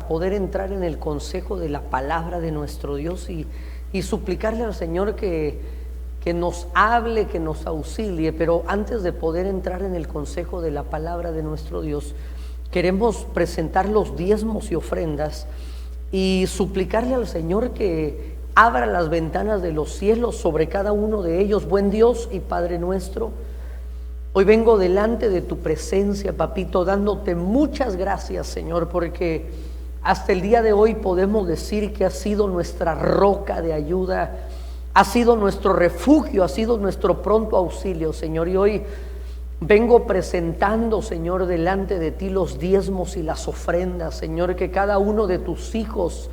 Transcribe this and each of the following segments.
para poder entrar en el consejo de la palabra de nuestro Dios y suplicarle al Señor que nos hable, que nos auxilie. Pero antes de poder entrar en el consejo de la palabra de nuestro Dios, queremos presentar los diezmos y ofrendas y suplicarle al Señor que abra las ventanas de los cielos sobre cada uno de ellos. Buen Dios y Padre nuestro, hoy vengo delante de tu presencia, papito, dándote muchas gracias, Señor, porque hasta el día de hoy podemos decir que has sido nuestra roca de ayuda, has sido nuestro refugio, has sido nuestro pronto auxilio, Señor. Y hoy vengo presentando, Señor, delante de ti los diezmos y las ofrendas, Señor, que cada uno de tus hijos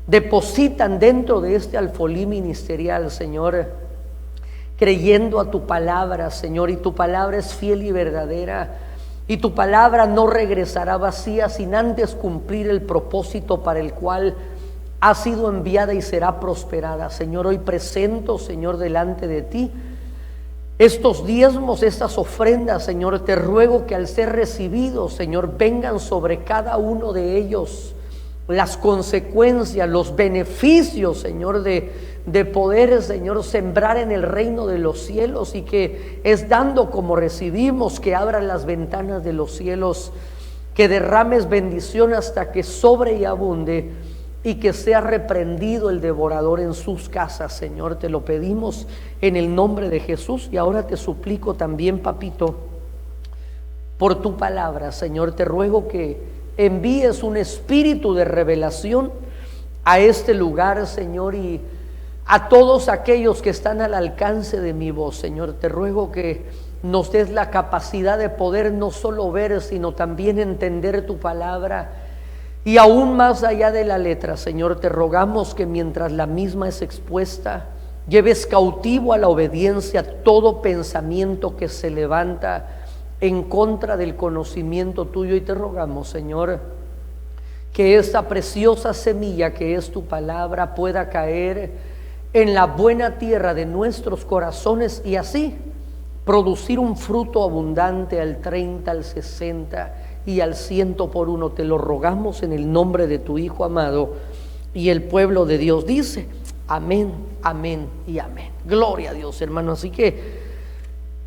depositan dentro de este alfolí ministerial, Señor, creyendo a tu palabra, Señor. Y tu palabra es fiel y verdadera, y tu palabra no regresará vacía sin antes cumplir el propósito para el cual ha sido enviada y será prosperada. Señor, hoy presento, Señor, delante de ti estos diezmos, estas ofrendas, Señor. Te ruego que al ser recibidos, Señor, vengan sobre cada uno de ellos las consecuencias, los beneficios, Señor, de poder, Señor, sembrar en el reino de los cielos, y que es dando como recibimos, que abran las ventanas de los cielos, que derrames bendición hasta que sobre y abunde, y que sea reprendido el devorador en sus casas, Señor. Te lo pedimos en el nombre de Jesús. Y ahora te suplico también, papito, por tu palabra, Señor, te ruego que envíes un espíritu de revelación a este lugar, Señor, y a todos aquellos que están al alcance de mi voz, Señor. Te ruego que nos des la capacidad de poder no solo ver, sino también entender tu palabra, y aún más allá de la letra, Señor. Te rogamos que mientras la misma es expuesta, lleves cautivo a la obediencia todo pensamiento que se levanta en contra del conocimiento tuyo. Y te rogamos, Señor, que esta preciosa semilla que es tu palabra pueda caer en la buena tierra de nuestros corazones, y así producir un fruto abundante al 30, al 60 y al 100 por uno. Te lo rogamos en el nombre de tu Hijo amado. Y el pueblo de Dios dice amén, amén y amén. Gloria a Dios, hermano. Así que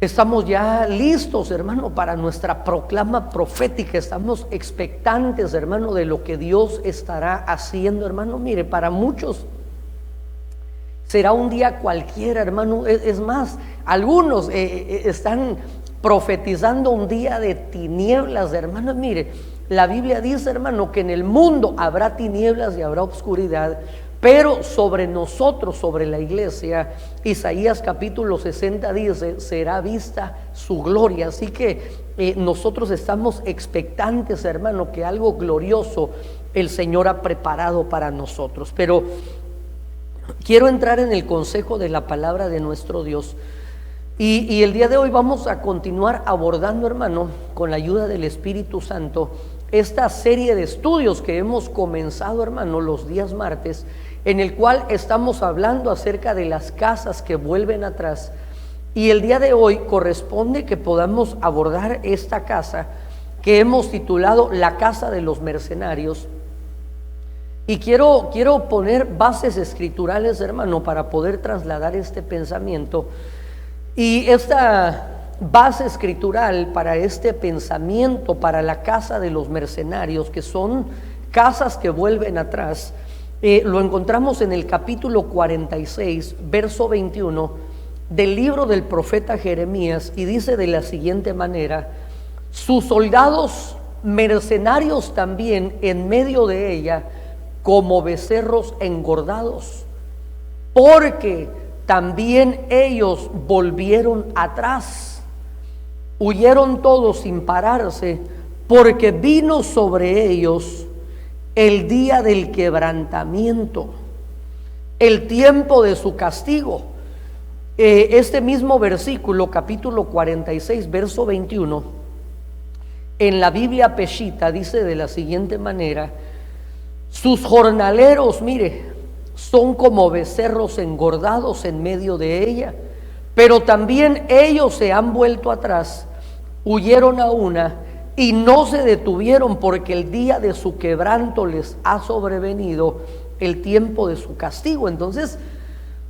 estamos ya listos, hermano, para nuestra proclama profética. Estamos expectantes, hermano, de lo que Dios estará haciendo, hermano. Mire, para muchos será un día cualquiera, hermano. Es más, algunos están profetizando un día de tinieblas, hermano. Mire, la Biblia dice, hermano, que en el mundo habrá tinieblas y habrá oscuridad, pero sobre nosotros, sobre la iglesia, Isaías capítulo 60 dice, será vista su gloria. Así que nosotros estamos expectantes, hermano, que algo glorioso el Señor ha preparado para nosotros. Pero quiero entrar en el consejo de la palabra de nuestro Dios. Y el día de hoy vamos a continuar abordando, hermano, con la ayuda del Espíritu Santo, esta serie de estudios que hemos comenzado, hermano, los días martes, en el cual estamos hablando acerca de las casas que vuelven atrás. Y el día de hoy corresponde que podamos abordar esta casa que hemos titulado La Casa de los Mercenarios. Y quiero poner bases escriturales, hermano, para poder trasladar este pensamiento. Y esta base escritural para este pensamiento, para la casa de los mercenarios, que son casas que vuelven atrás, lo encontramos en el capítulo 46, verso 21 del libro del profeta Jeremías, y dice de la siguiente manera: sus soldados mercenarios también en medio de ella, como becerros engordados, porque también ellos volvieron atrás, huyeron todos sin pararse, porque vino sobre ellos el día del quebrantamiento, el tiempo de su castigo. Este mismo versículo, capítulo 46, verso 21, en la Biblia Peshita dice de la siguiente manera: sus jornaleros, mire, son como becerros engordados en medio de ella, pero también ellos se han vuelto atrás, huyeron a una y no se detuvieron porque el día de su quebranto les ha sobrevenido el tiempo de su castigo. Entonces,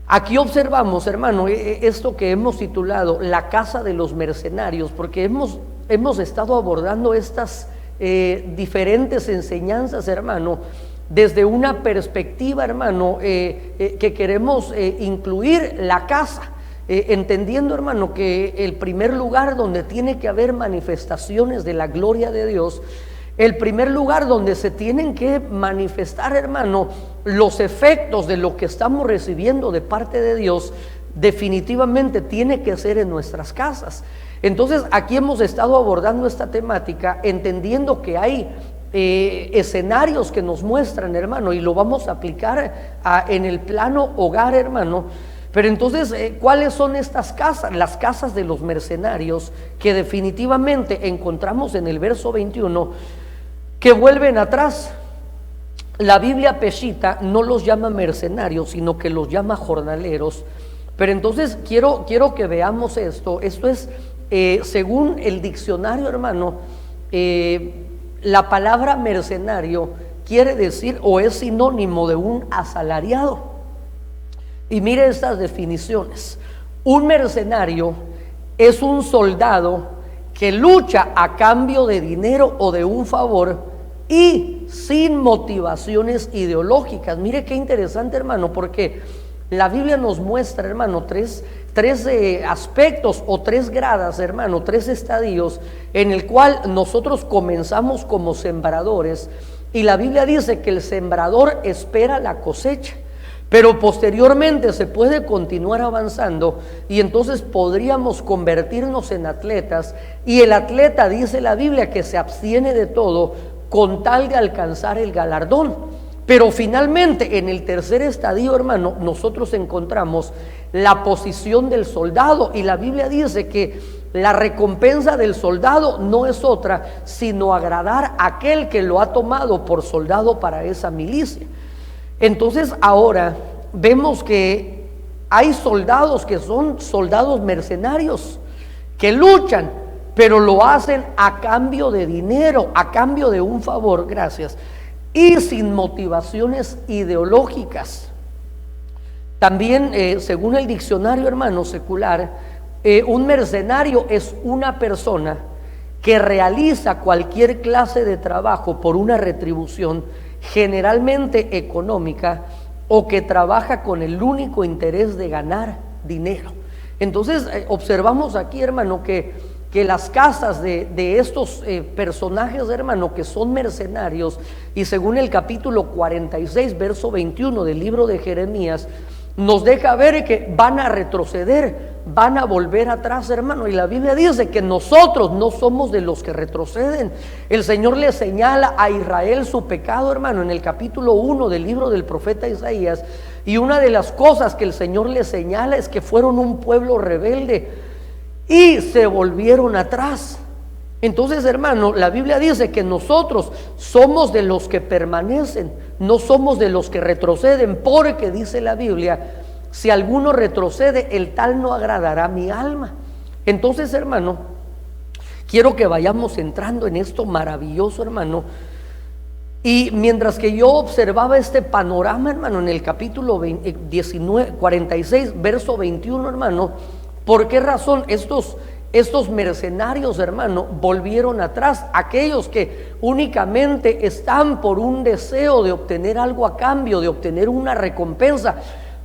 aquí observamos, hermano, esto que hemos titulado la casa de los mercenarios, porque hemos estado abordando estas diferentes enseñanzas, hermano, desde una perspectiva, hermano, que queremos incluir la casa, entendiendo, hermano, que el primer lugar donde tiene que haber manifestaciones de la gloria de Dios, el primer lugar donde se tienen que manifestar, hermano, los efectos de lo que estamos recibiendo de parte de Dios, definitivamente tiene que ser en nuestras casas. Entonces, aquí hemos estado abordando esta temática, entendiendo que hay escenarios que nos muestran, hermano, y lo vamos a aplicar en el plano hogar, hermano. Pero entonces, ¿cuáles son estas casas? Las casas de los mercenarios, que definitivamente encontramos en el verso 21, que vuelven atrás. La Biblia Peshitta no los llama mercenarios, sino que los llama jornaleros. Pero entonces quiero que veamos esto. Esto es, según el diccionario, hermano, la palabra mercenario quiere decir o es sinónimo de un asalariado. Y mire estas definiciones. Un mercenario es un soldado que lucha a cambio de dinero o de un favor y sin motivaciones ideológicas. Mire qué interesante, hermano, porque la Biblia nos muestra, hermano, tres aspectos o tres gradas, hermano, tres estadios en el cual nosotros comenzamos como sembradores, y la Biblia dice que el sembrador espera la cosecha, pero posteriormente se puede continuar avanzando y entonces podríamos convertirnos en atletas, y el atleta, dice la Biblia, que se abstiene de todo con tal de alcanzar el galardón. Pero finalmente, en el tercer estadio, hermano, nosotros encontramos la posición del soldado, y la Biblia dice que la recompensa del soldado no es otra sino agradar a aquel que lo ha tomado por soldado para esa milicia. Entonces ahora vemos que hay soldados que son soldados mercenarios, que luchan, pero lo hacen a cambio de dinero, a cambio de un favor, gracias, y sin motivaciones ideológicas. También, según el diccionario, hermano, secular, un mercenario es una persona que realiza cualquier clase de trabajo por una retribución, generalmente económica, o que trabaja con el único interés de ganar dinero. Entonces, observamos aquí, hermano, que las casas de estos personajes, hermano, que son mercenarios, y según el capítulo 46, verso 21 del libro de Jeremías, nos deja ver que van a retroceder, van a volver atrás, hermano. Y la Biblia dice que nosotros no somos de los que retroceden. El Señor le señala a Israel su pecado, hermano, en el capítulo 1 del libro del profeta Isaías. Y una de las cosas que el Señor le señala es que fueron un pueblo rebelde y se volvieron atrás. Entonces, hermano, la Biblia dice que nosotros somos de los que permanecen, no somos de los que retroceden, porque dice la Biblia, si alguno retrocede, el tal no agradará a mi alma. Entonces, hermano, quiero que vayamos entrando en esto maravilloso, hermano. Y mientras que yo observaba este panorama, hermano, en el capítulo 46, verso 21, hermano, ¿por qué razón estos mercenarios, hermano, volvieron atrás? Aquellos que únicamente están por un deseo de obtener algo a cambio, de obtener una recompensa,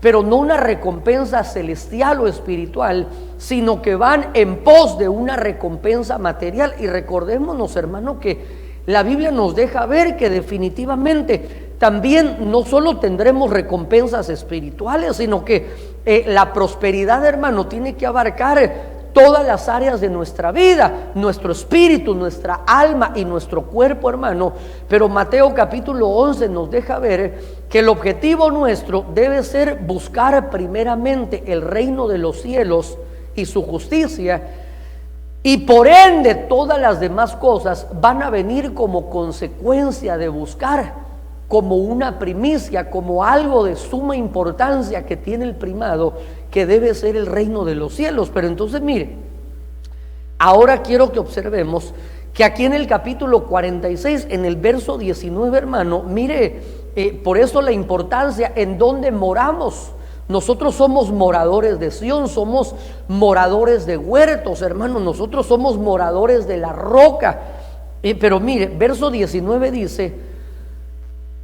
pero no una recompensa celestial o espiritual, sino que van en pos de una recompensa material. Y recordémonos, hermano, que la Biblia nos deja ver que definitivamente también no solo tendremos recompensas espirituales, sino que la prosperidad, hermano, tiene que abarcar todas las áreas de nuestra vida, nuestro espíritu, nuestra alma y nuestro cuerpo, hermano. Pero Mateo capítulo 11 nos deja ver que el objetivo nuestro debe ser buscar primeramente el reino de los cielos y su justicia, y por ende todas las demás cosas van a venir como consecuencia de buscar, como una primicia, como algo de suma importancia que tiene el primado, que debe ser el reino de los cielos. Pero entonces mire, ahora quiero que observemos que aquí en el capítulo 46, en el verso 19, hermano, mire, por eso la importancia en donde moramos. Nosotros somos moradores de Sión, somos moradores de huertos, hermano, nosotros somos moradores de la roca. Pero mire, verso 19 dice: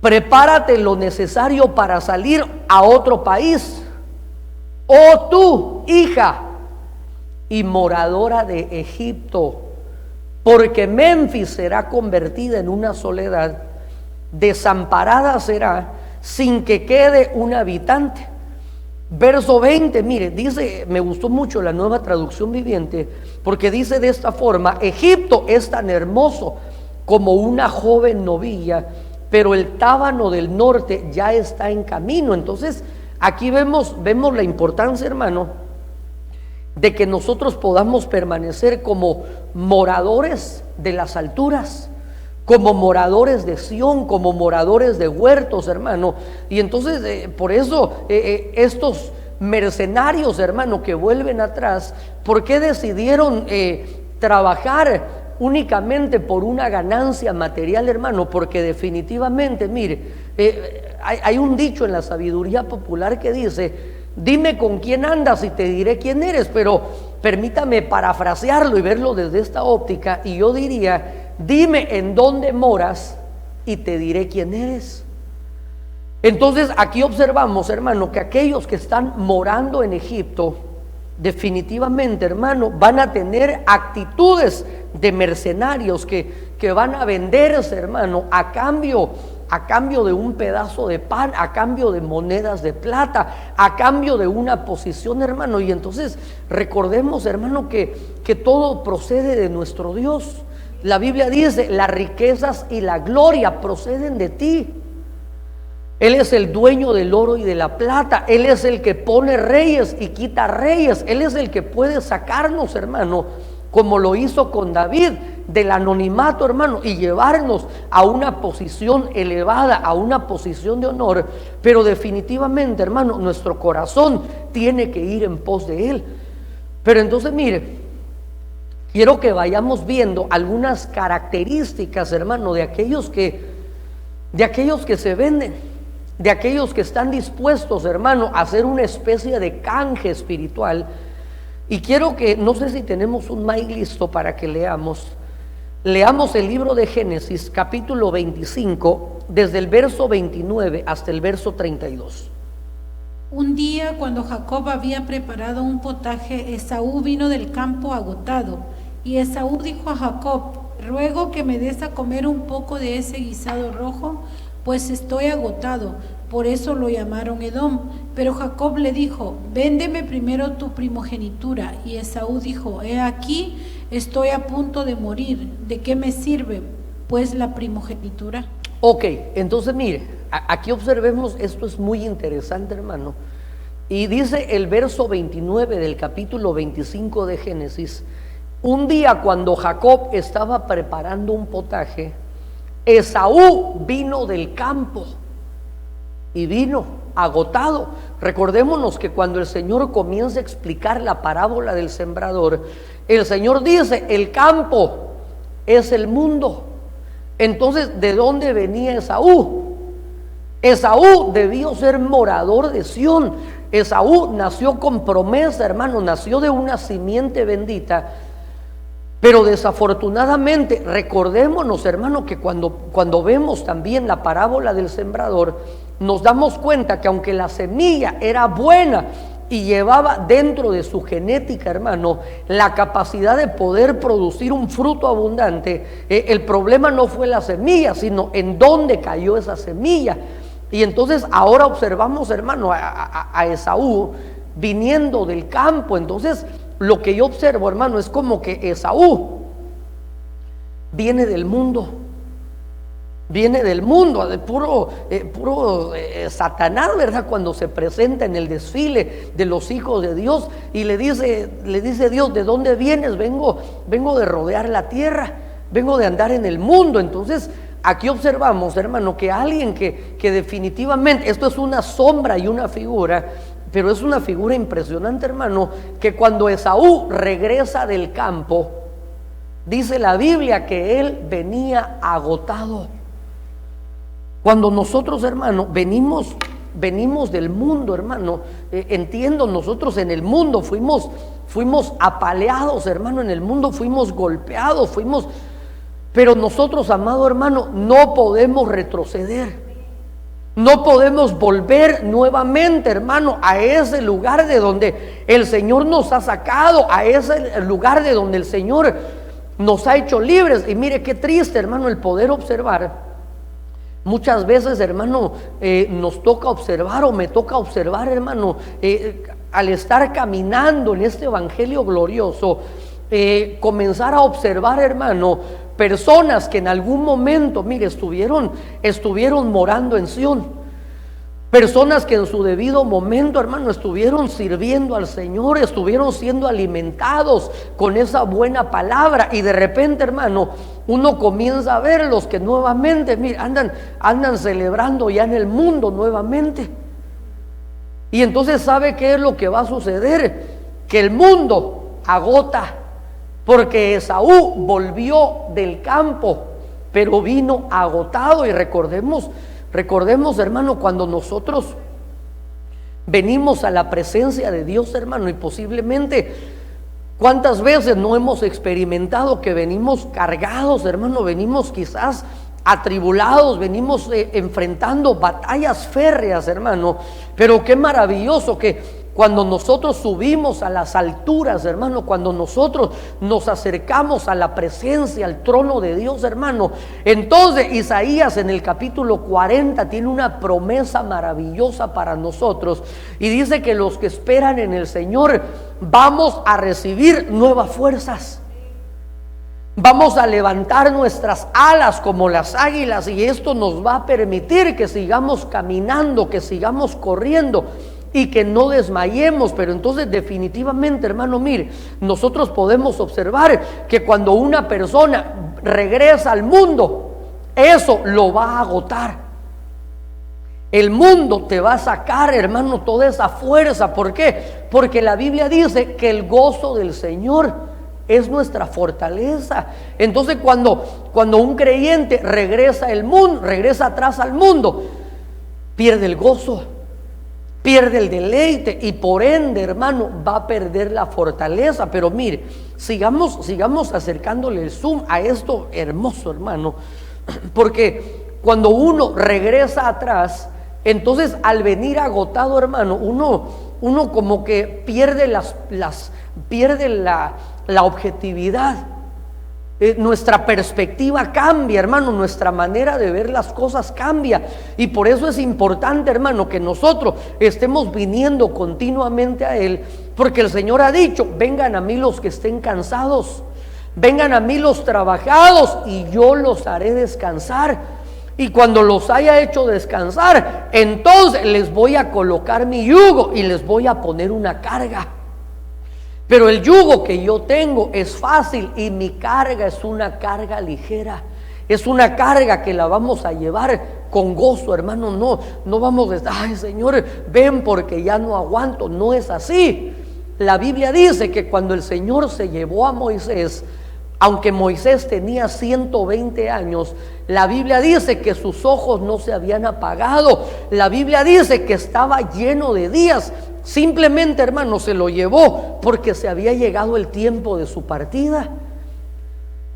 prepárate lo necesario para salir a otro país, oh tú, hija y moradora de Egipto, porque Memphis será convertida en una soledad, desamparada será, sin que quede un habitante. Verso 20, mire, dice, me gustó mucho la Nueva Traducción Viviente, porque dice de esta forma: Egipto es tan hermoso como una joven novilla, pero el Tábano del norte ya está en camino. Entonces aquí vemos la importancia, hermano, de que nosotros podamos permanecer como moradores de las alturas, como moradores de Sión, como moradores de huertos, hermano. Y entonces por eso estos mercenarios, hermano, que vuelven atrás, ¿por qué decidieron trabajar únicamente por una ganancia material, hermano? Porque definitivamente, mire, hay un dicho en la sabiduría popular que dice: dime con quién andas y te diré quién eres. Pero permítame parafrasearlo y verlo desde esta óptica, y yo diría: dime en dónde moras y te diré quién eres. Entonces aquí observamos, hermano, que aquellos que están morando en Egipto, definitivamente, hermano, van a tener actitudes de mercenarios que van a venderse, hermano, a cambio de un pedazo de pan, a cambio de monedas de plata, a cambio de una posición, hermano. Y entonces recordemos, hermano, que todo procede de nuestro Dios. La Biblia dice: las riquezas y la gloria proceden de ti. Él es el dueño del oro y de la plata. Él es el que pone reyes y quita reyes. Él es el que puede sacarnos, hermano, como lo hizo con David, del anonimato, hermano, y llevarnos a una posición elevada, a una posición de honor. Pero definitivamente, hermano, nuestro corazón tiene que ir en pos de Él. Pero entonces, mire, quiero que vayamos viendo algunas características, hermano, de aquellos que se venden, de aquellos que están dispuestos, hermano, a hacer una especie de canje espiritual. Y quiero que, no sé si tenemos un mic listo para que leamos el libro de Génesis, capítulo 25, desde el verso 29 hasta el verso 32. Un día, cuando Jacob había preparado un potaje, Esaú vino del campo agotado. Y Esaú dijo a Jacob: ruego que me des a comer un poco de ese guisado rojo, pues estoy agotado. Por eso lo llamaron Edom. Pero Jacob le dijo: véndeme primero tu primogenitura. Y Esaú dijo: he aquí, estoy a punto de morir. ¿De qué me sirve, pues, la primogenitura? Ok, entonces mire, aquí observemos, esto es muy interesante, hermano. Y dice el verso 29 del capítulo 25 de Génesis: un día, cuando Jacob estaba preparando un potaje, Esaú vino del campo y vino agotado. Recordémonos que cuando el Señor comienza a explicar la parábola del sembrador, el Señor dice: el campo es el mundo. Entonces, ¿de dónde venía Esaú? Esaú debió ser morador de Sión. Esaú nació con promesa, hermano, nació de una simiente bendita. Pero desafortunadamente, recordémonos, hermano, que cuando vemos también la parábola del sembrador, nos damos cuenta que aunque la semilla era buena y llevaba dentro de su genética, hermano, la capacidad de poder producir un fruto abundante, el problema no fue la semilla, sino en dónde cayó esa semilla. Y entonces ahora observamos, hermano, a Esaú viniendo del campo. Entonces lo que yo observo, hermano, es como que Esaú viene del mundo, de puro Satanás, ¿verdad? Cuando se presenta en el desfile de los hijos de Dios y le dice Dios: ¿de dónde vienes? Vengo de rodear la tierra, vengo de andar en el mundo. Entonces aquí observamos, hermano, que alguien que definitivamente, esto es una sombra y una figura, pero es una figura impresionante, hermano, que cuando Esaú regresa del campo, Dice la Biblia que él venía agotado. Cuando nosotros, hermano, venimos del mundo, hermano, entiendo, nosotros en el mundo fuimos apaleados, hermano, en el mundo fuimos golpeados, pero nosotros, amado hermano, no podemos retroceder. No podemos volver nuevamente, hermano, a ese lugar de donde el Señor nos ha sacado, a ese lugar de donde el Señor nos ha hecho libres. Y mire qué triste, hermano, el poder observar. Muchas veces, hermano, nos toca observar, o me toca observar, hermano, al estar caminando en este evangelio glorioso, comenzar a observar, hermano, personas que en algún momento, mire, estuvieron morando en Sión. Personas que en su debido momento, hermano, estuvieron sirviendo al Señor, estuvieron siendo alimentados con esa buena palabra, y de repente, hermano, uno comienza a verlos que nuevamente, mire, andan celebrando ya en el mundo nuevamente. Y entonces, ¿sabe qué es lo que va a suceder? Que el mundo agota, porque Esaú volvió del campo, pero vino agotado. Y recordemos, hermano, cuando nosotros venimos a la presencia de Dios, hermano, y posiblemente cuántas veces no hemos experimentado que venimos cargados, hermano, venimos quizás atribulados, venimos enfrentando batallas férreas, hermano, pero qué maravilloso que cuando nosotros subimos a las alturas, hermano, cuando nosotros nos acercamos a la presencia, al trono de Dios, hermano, entonces Isaías en el capítulo 40 tiene una promesa maravillosa para nosotros, y dice que los que esperan en el Señor vamos a recibir nuevas fuerzas. Vamos a levantar nuestras alas como las águilas, y esto nos va a permitir que sigamos caminando, que sigamos corriendo y que no desmayemos. Pero entonces definitivamente, hermano, mire, nosotros podemos observar que cuando una persona regresa al mundo, eso lo va a agotar. El mundo te va a sacar, hermano, toda esa fuerza. ¿Por qué? Porque la Biblia dice que el gozo del Señor es nuestra fortaleza. Entonces cuando un creyente regresa atrás al mundo, pierde el gozo, pierde el deleite, y por ende, hermano, va a perder la fortaleza. Pero mire, sigamos acercándole el zoom a esto hermoso, hermano, porque cuando uno regresa atrás, entonces al venir agotado, hermano, uno como que pierde pierde la objetividad. Nuestra perspectiva cambia, hermano, nuestra manera de ver las cosas cambia, y por eso es importante, hermano, que nosotros estemos viniendo continuamente a Él, porque el Señor ha dicho: vengan a mí los que estén cansados, vengan a mí los trabajados, y yo los haré descansar. Y cuando los haya hecho descansar, entonces les voy a colocar mi yugo y les voy a poner una carga. Pero el yugo que yo tengo es fácil, y mi carga es una carga ligera. Es una carga que la vamos a llevar con gozo, hermano. No vamos a decir: ay, Señor, ven porque ya no aguanto. No es así. La Biblia dice que cuando el Señor se llevó a Moisés, aunque Moisés tenía 120 años, la Biblia dice que sus ojos no se habían apagado. La Biblia dice que estaba lleno de días. Simplemente, hermano, se lo llevó porque se había llegado el tiempo de su partida.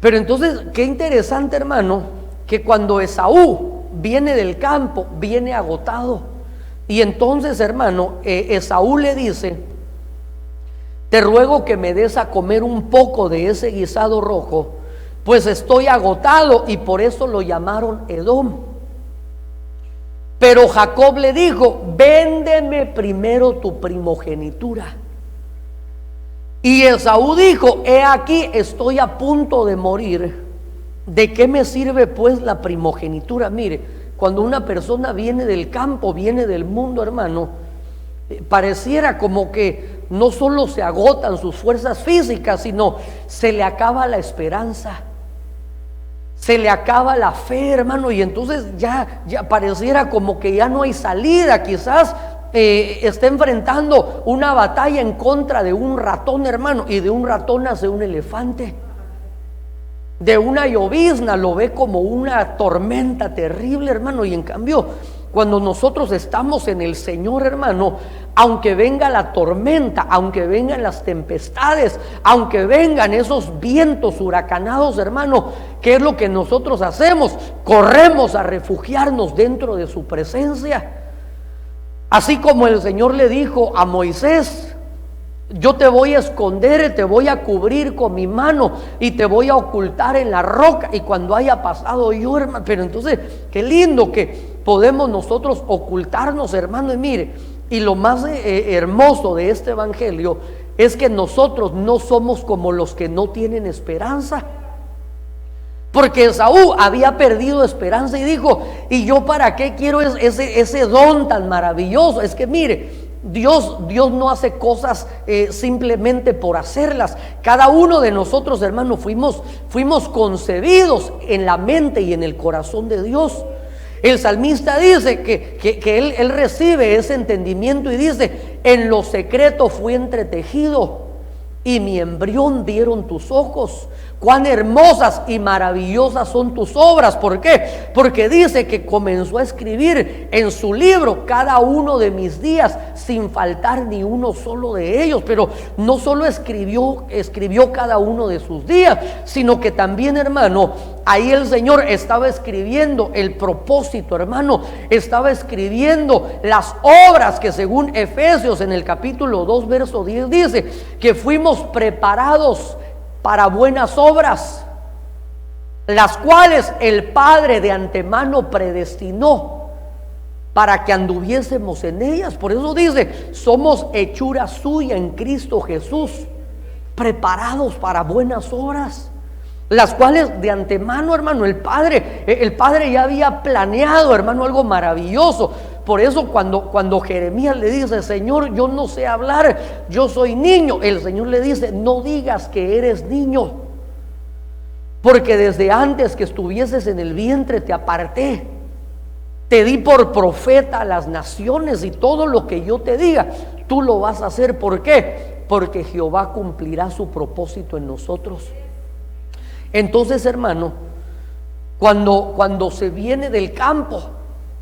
Pero entonces, qué interesante, hermano, que cuando Esaú viene del campo, viene agotado. Y entonces, hermano, Esaú le dice: te ruego que me des a comer un poco de ese guisado rojo, pues estoy agotado. Y por eso lo llamaron Edom. Pero Jacob le dijo: véndeme primero tu primogenitura. Y Esaú dijo: he aquí, estoy a punto de morir. ¿De qué me sirve pues la primogenitura? Mire, cuando una persona viene del campo, viene del mundo, hermano, pareciera como que no solo se agotan sus fuerzas físicas, sino se le acaba la esperanza, se le acaba la fe, hermano, y entonces ya pareciera como que ya no hay salida. Quizás está enfrentando una batalla en contra de un ratón, hermano, y de un ratón nace un elefante. de una llovizna, lo ve como una tormenta terrible, hermano. Y en cambio, cuando nosotros estamos en el Señor, hermano, aunque venga la tormenta, aunque vengan las tempestades, aunque vengan esos vientos huracanados, hermano, ¿qué es lo que nosotros hacemos? Corremos a refugiarnos dentro de su presencia. Así como el Señor le dijo a Moisés: yo te voy a esconder, te voy a cubrir con mi mano y te voy a ocultar en la roca, y cuando haya pasado yo, hermano. Pero entonces, qué lindo que podemos nosotros ocultarnos, hermano. Y mire, y lo más hermoso de este evangelio es que nosotros no somos como los que no tienen esperanza. Porque Esaú había perdido esperanza y dijo: ¿y yo para qué quiero ese don tan maravilloso? Es que mire, Dios no hace cosas simplemente por hacerlas. Cada uno de nosotros, hermanos, fuimos concebidos en la mente y en el corazón de Dios. El salmista dice que él recibe ese entendimiento y dice: en lo secreto fui entretejido y mi embrión dieron tus ojos. Cuán hermosas y maravillosas son tus obras. ¿Por qué? Porque dice que comenzó a escribir en su libro cada uno de mis días, sin faltar ni uno solo de ellos. Pero no solo escribió cada uno de sus días, sino que también, hermano, ahí el Señor estaba escribiendo el propósito, hermano. Estaba escribiendo las obras que, según Efesios en el capítulo 2 verso 10 dice, que fuimos preparados para buenas obras, las cuales el Padre de antemano predestinó para que anduviésemos en ellas. Por eso dice: somos hechura suya en Cristo Jesús, preparados para buenas obras, las cuales de antemano, hermano, el Padre ya había planeado, hermano, algo maravilloso. Por eso cuando Jeremías le dice: Señor, yo no sé hablar, yo soy niño, el Señor le dice: no digas que eres niño, porque desde antes que estuvieses en el vientre te aparté, te di por profeta a las naciones, y todo lo que yo te diga, tú lo vas a hacer. ¿Por qué? Porque Jehová cumplirá su propósito en nosotros. Entonces, hermano, cuando se viene del campo,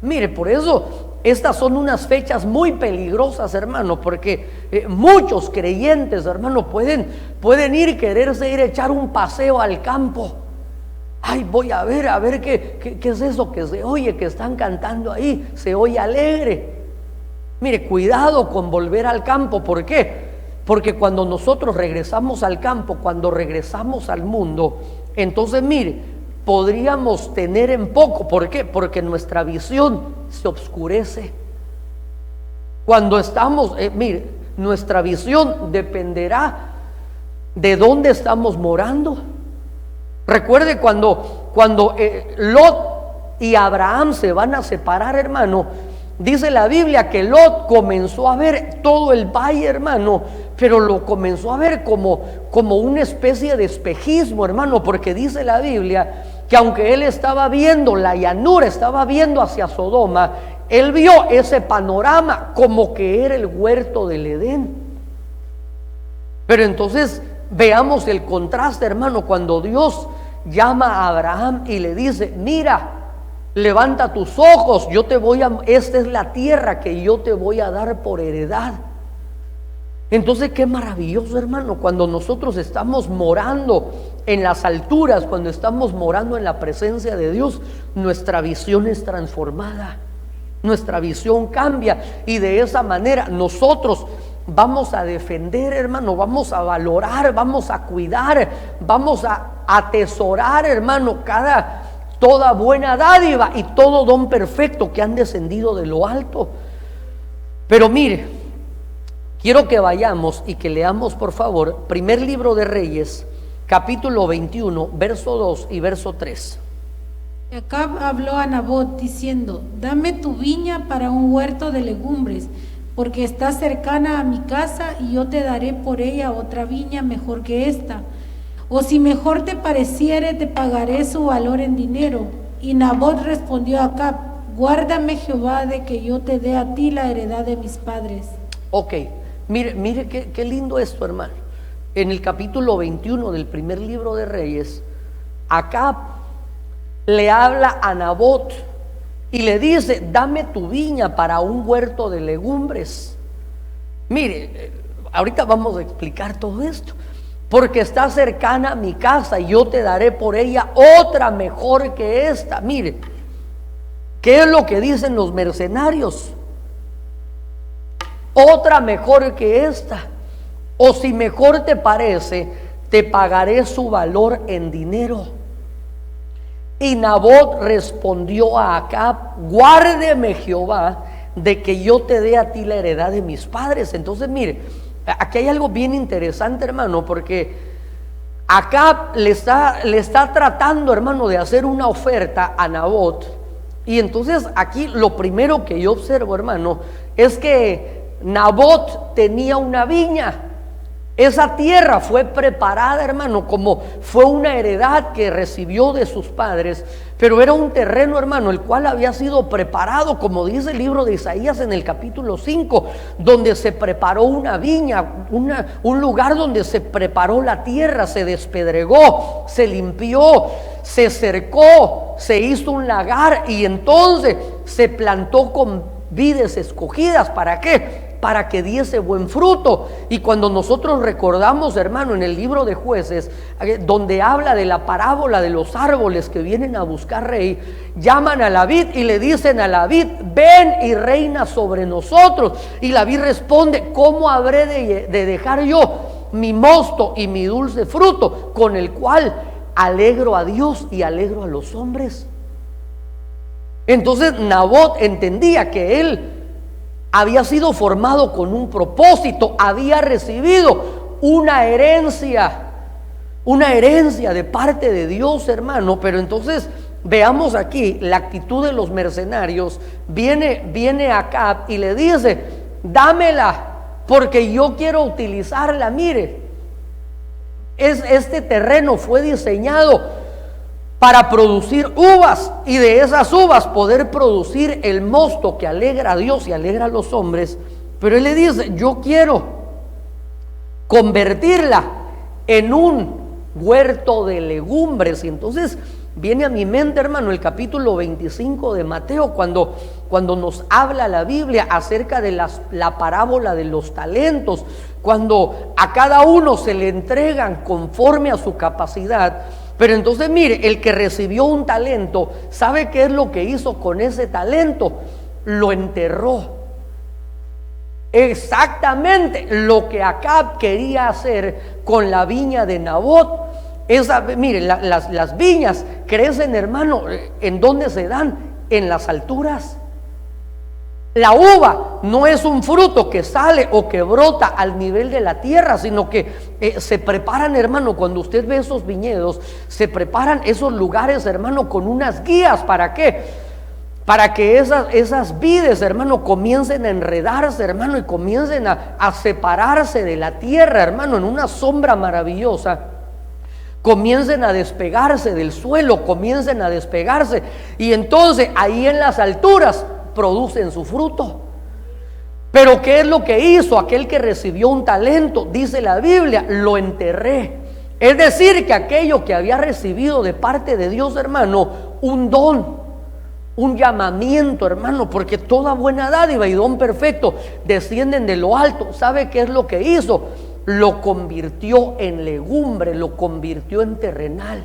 mire, por eso estas son unas fechas muy peligrosas, hermano, porque muchos creyentes, hermano, pueden quererse ir a echar un paseo al campo. Ay, voy a ver qué es eso que se oye, que están cantando ahí, se oye alegre. Mire, cuidado con volver al campo. ¿Por qué? Porque cuando nosotros regresamos al campo, cuando regresamos al mundo, entonces mire, podríamos tener en poco. ¿Por qué? Porque nuestra visión se oscurece. Cuando estamos, mire, nuestra visión dependerá de dónde estamos morando. Recuerde cuando Lot y Abraham se van a separar, hermano. Dice la Biblia que Lot comenzó a ver todo el valle, hermano, pero lo comenzó a ver como una especie de espejismo, hermano, porque dice la Biblia que aunque él estaba viendo la llanura, estaba viendo hacia Sodoma, él vio ese panorama como que era el huerto del Edén. Pero entonces veamos el contraste, hermano, cuando Dios llama a Abraham y le dice: mira, levanta tus ojos, esta es la tierra que yo te voy a dar por heredad. Entonces, qué maravilloso, hermano, cuando nosotros estamos morando en las alturas, cuando estamos morando en la presencia de Dios, nuestra visión es transformada, nuestra visión cambia, y de esa manera nosotros vamos a defender, hermano, vamos a valorar, vamos a cuidar, vamos a atesorar, hermano, toda buena dádiva y todo don perfecto que han descendido de lo alto. Pero mire, quiero que vayamos y que leamos, por favor, primer libro de Reyes, capítulo 21, verso 2 y verso 3. Acab habló a Nabot diciendo: dame tu viña para un huerto de legumbres, porque está cercana a mi casa, y yo te daré por ella otra viña mejor que esta. O si mejor te pareciere, te pagaré su valor en dinero. Y Nabot respondió a Acab: guárdame Jehová de que yo te dé a ti la heredad de mis padres. Ok, mire qué lindo esto, hermano. En el capítulo 21 del primer libro de Reyes, Acab le habla a Nabot y le dice: dame tu viña para un huerto de legumbres. Mire, ahorita vamos a explicar todo esto, porque está cercana a mi casa y yo te daré por ella otra mejor que esta. Mire, ¿qué es lo que dicen los mercenarios? Otra mejor que esta, o si mejor te parece, te pagaré su valor en dinero. Y Nabot respondió a Acab: guárdeme Jehová de que yo te dé a ti la heredad de mis padres. Entonces mire, aquí hay algo bien interesante, hermano, porque Acab le está tratando, hermano, de hacer una oferta a Nabot. Y entonces aquí lo primero que yo observo, hermano, es que Nabot tenía una viña. Esa tierra fue preparada, hermano, como fue una heredad que recibió de sus padres, pero era un terreno, hermano, el cual había sido preparado, como dice el libro de Isaías en el capítulo 5, donde se preparó una viña, un lugar donde se preparó la tierra, se despedregó, se limpió, se cercó, se hizo un lagar y entonces se plantó con vides escogidas. ¿Para qué? Para que diese buen fruto. Y cuando nosotros recordamos, hermano, en el libro de Jueces, donde habla de la parábola de los árboles que vienen a buscar rey, llaman a la vid y le dicen a la vid: ven y reina sobre nosotros. Y la vid responde: ¿cómo habré de dejar yo mi mosto y mi dulce fruto, con el cual alegro a Dios y alegro a los hombres? Entonces Nabot entendía que él había sido formado con un propósito, había recibido una herencia de parte de Dios, hermano. Pero entonces veamos aquí la actitud de los mercenarios. Viene Acab y le dice: dámela porque yo quiero utilizarla. Mire, este terreno fue diseñado para producir uvas, y de esas uvas poder producir el mosto que alegra a Dios y alegra a los hombres. Pero él le dice: yo quiero convertirla en un huerto de legumbres. Y entonces viene a mi mente, hermano, el capítulo 25 de Mateo, cuando nos habla la Biblia acerca de la parábola de los talentos, cuando a cada uno se le entregan conforme a su capacidad. Pero entonces mire, el que recibió un talento, ¿sabe qué es lo que hizo con ese talento? Lo enterró. Exactamente lo que Acab quería hacer con la viña de Nabot. Mire, las viñas crecen, hermano, ¿en dónde se dan? En las alturas. La uva no es un fruto que sale o que brota al nivel de la tierra, sino que se preparan, hermano. Cuando usted ve esos viñedos, se preparan esos lugares, hermano, con unas guías. ¿Para qué? Para que esas vides, hermano, comiencen a enredarse, hermano, y comiencen a separarse de la tierra, hermano, en una sombra maravillosa. Comiencen a despegarse del suelo, comiencen a despegarse, y entonces ahí en las alturas producen su fruto. Pero ¿qué es lo que hizo aquel que recibió un talento? Dice la Biblia: lo enterré. Es decir, que aquello que había recibido de parte de Dios, hermano, un don, un llamamiento, hermano, porque toda buena dádiva y don perfecto descienden de lo alto. ¿Sabe qué es lo que hizo? Lo convirtió en legumbre, lo convirtió en terrenal.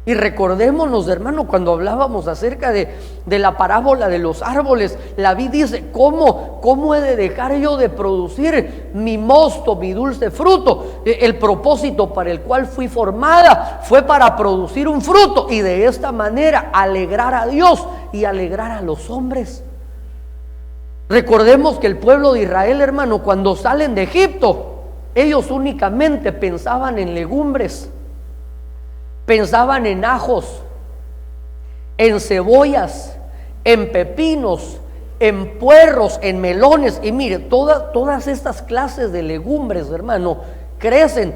Y recordémonos, hermano, cuando hablábamos acerca de la parábola de los árboles, la vid dice: ¿cómo he de dejar yo de producir mi mosto, mi dulce fruto? El propósito para el cual fui formada fue para producir un fruto, y de esta manera alegrar a Dios y alegrar a los hombres. Recordemos que el pueblo de Israel, hermano, cuando salen de Egipto, ellos únicamente pensaban en legumbres. Pensaban en ajos, en cebollas, en pepinos, en puerros, en melones. Y mire, todas estas clases de legumbres, hermano, crecen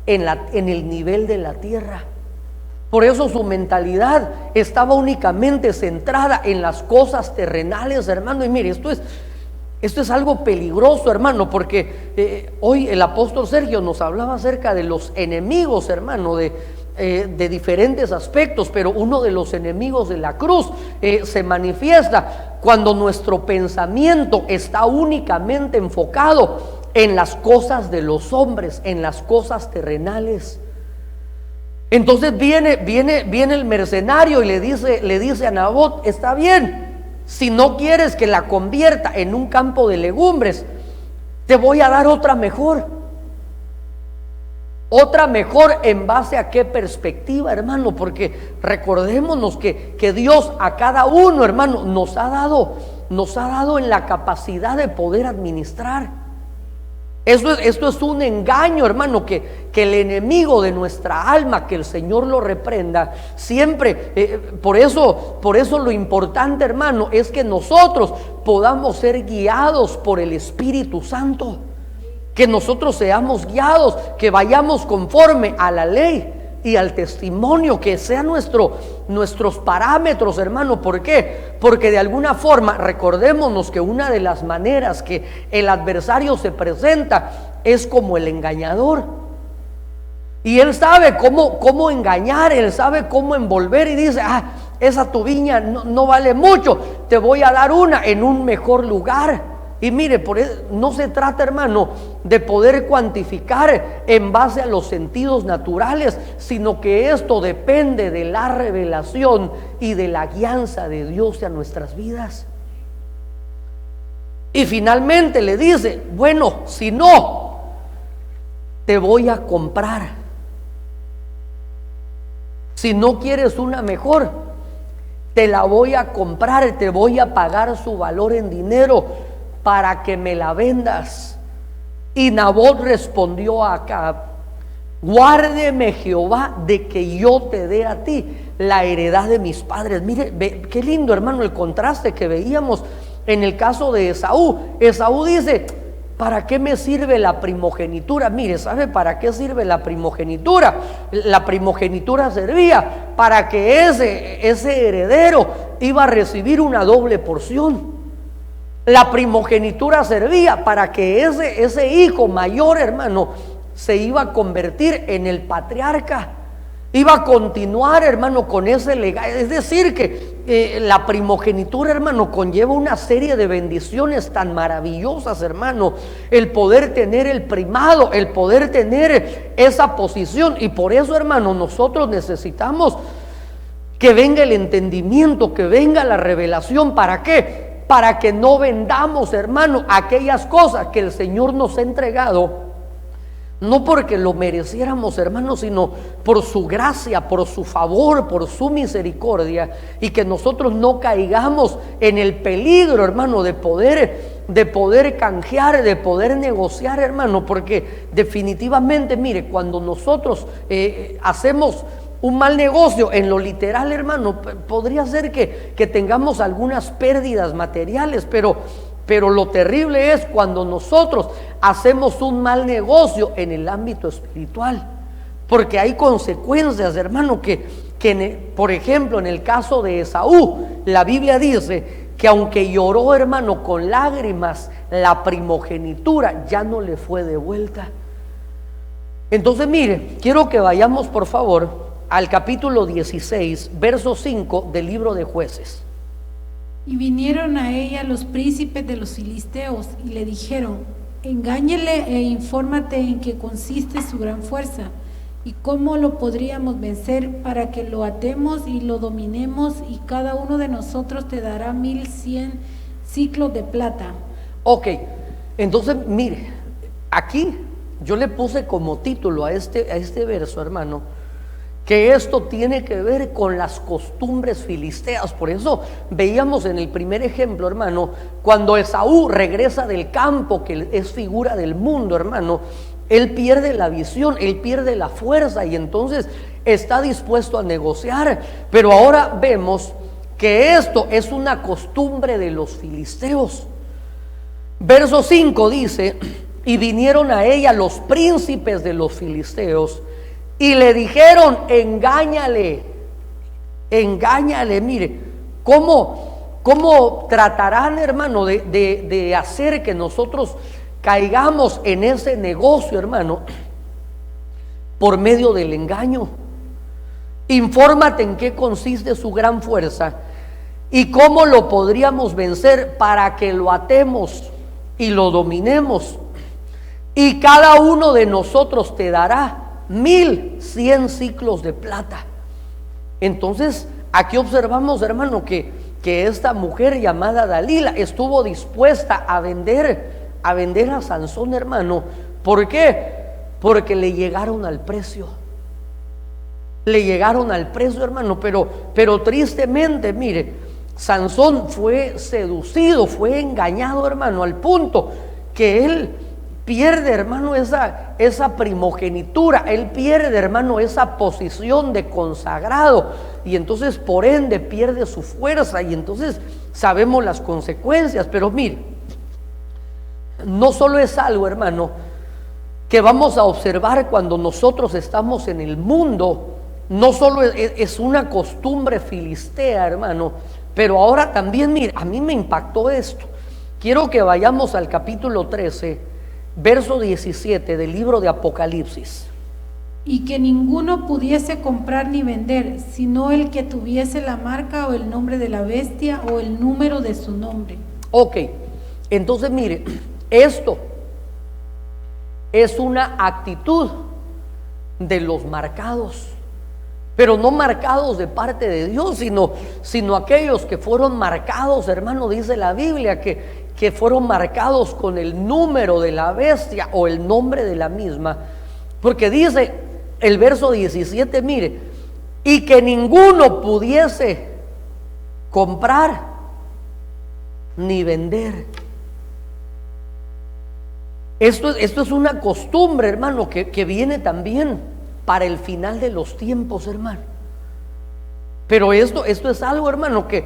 en el nivel de la tierra. Por eso su mentalidad estaba únicamente centrada en las cosas terrenales, hermano. Y mire, esto es algo peligroso, hermano, porque hoy el apóstol Sergio nos hablaba acerca de los enemigos, hermano, de diferentes aspectos, pero uno de los enemigos de la cruz se manifiesta cuando nuestro pensamiento está únicamente enfocado en las cosas de los hombres, en las cosas terrenales. Entonces viene el mercenario y le dice a Nabot: está bien, si no quieres que la convierta en un campo de legumbres, te voy a dar otra mejor. Otra mejor, ¿en base a qué perspectiva, hermano? Porque recordémonos que Dios a cada uno, hermano, nos ha dado en la capacidad de poder administrar. Esto es un engaño, hermano, que el enemigo de nuestra alma, que el Señor lo reprenda siempre. Por eso lo importante, hermano, es que nosotros podamos ser guiados por el Espíritu Santo. Que nosotros seamos guiados, que vayamos conforme a la ley y al testimonio, que sean nuestros parámetros, hermano. ¿Por qué? Porque de alguna forma, recordémonos que una de las maneras que el adversario se presenta es como el engañador. Y él sabe cómo engañar, él sabe cómo envolver, y dice: esa tu viña no vale mucho, te voy a dar una en un mejor lugar. Y mire, no se trata, hermano, de poder cuantificar en base a los sentidos naturales, sino que esto depende de la revelación y de la guianza de Dios a nuestras vidas. Y finalmente le dice: bueno, si no, te voy a comprar. Si no quieres una mejor, te la voy a comprar, te voy a pagar su valor en dinero para que me la vendas. Y Nabot respondió a Acab: guárdeme Jehová de que yo te dé a ti la heredad de mis padres. Mire, qué lindo, hermano, el contraste que veíamos en el caso de Esaú. Esaú dice: ¿para qué me sirve la primogenitura? Mire, ¿sabe para qué sirve la primogenitura? La primogenitura servía para que ese heredero iba a recibir una doble porción. La primogenitura servía para que ese hijo mayor, hermano, se iba a convertir en el patriarca. Iba a continuar, hermano, con ese legado. Es decir, que la primogenitura, hermano, conlleva una serie de bendiciones tan maravillosas, hermano. El poder tener el primado, el poder tener esa posición. Y por eso, hermano, nosotros necesitamos que venga el entendimiento, que venga la revelación. ¿Para qué? Para que no vendamos, hermano, aquellas cosas que el Señor nos ha entregado, no porque lo mereciéramos, hermano, sino por su gracia, por su favor, por su misericordia, y que nosotros no caigamos en el peligro, hermano, de poder canjear, de poder negociar, hermano, porque definitivamente, mire, cuando nosotros hacemos un mal negocio, en lo literal, hermano, podría ser que tengamos algunas pérdidas materiales, pero lo terrible es cuando nosotros hacemos un mal negocio en el ámbito espiritual, porque hay consecuencias, hermano, por ejemplo, en el caso de Esaú, la Biblia dice que aunque lloró, hermano, con lágrimas, la primogenitura ya no le fue devuelta. Entonces, mire, quiero que vayamos, por favor, al capítulo 16, verso 5 del libro de Jueces. Y vinieron a ella los príncipes de los filisteos y le dijeron: engáñele e infórmate en qué consiste su gran fuerza y cómo lo podríamos vencer, para que lo atemos y lo dominemos, y cada uno de nosotros te dará 1100 ciclos de plata. Ok, entonces mire, aquí yo le puse como título a este verso, hermano, que esto tiene que ver con las costumbres filisteas. Por eso veíamos en el primer ejemplo, hermano, cuando Esaú regresa del campo, que es figura del mundo, hermano, él pierde la visión, él pierde la fuerza, y entonces está dispuesto a negociar. Pero ahora vemos que esto es una costumbre de los filisteos. Verso 5 dice: y vinieron a ella los príncipes de los filisteos y le dijeron: engáñale. Mire, ¿cómo tratarán, hermano, de hacer que nosotros caigamos en ese negocio, hermano? Por medio del engaño. Infórmate en qué consiste su gran fuerza y cómo lo podríamos vencer para que lo atemos y lo dominemos. Y cada uno de nosotros te dará 1100 ciclos de plata. Entonces, aquí observamos, hermano, que esta mujer llamada Dalila estuvo dispuesta a vender a Sansón, hermano. ¿Por qué? Porque le llegaron al precio. Le llegaron al precio, hermano, pero tristemente, mire, Sansón fue seducido, fue engañado, hermano, al punto que él pierde, hermano, esa primogenitura, él pierde, hermano, esa posición de consagrado, y entonces por ende pierde su fuerza, y entonces sabemos las consecuencias. Pero mire, no solo es algo, hermano, que vamos a observar cuando nosotros estamos en el mundo. No solo es una costumbre filistea, hermano, pero ahora también, mire, a mí me impactó esto. Quiero que vayamos al capítulo 13, verso 17 del libro de Apocalipsis. Y que ninguno pudiese comprar ni vender, sino el que tuviese la marca o el nombre de la bestia o el número de su nombre. Ok, entonces mire, esto es una actitud de los marcados. Pero no marcados de parte de Dios, sino aquellos que fueron marcados, hermano, dice la Biblia, que fueron marcados con el número de la bestia o el nombre de la misma. Porque dice el verso 17, mire, y que ninguno pudiese comprar ni vender. Esto es una costumbre, hermano, que viene también para el final de los tiempos, hermano. Pero esto es algo, hermano, que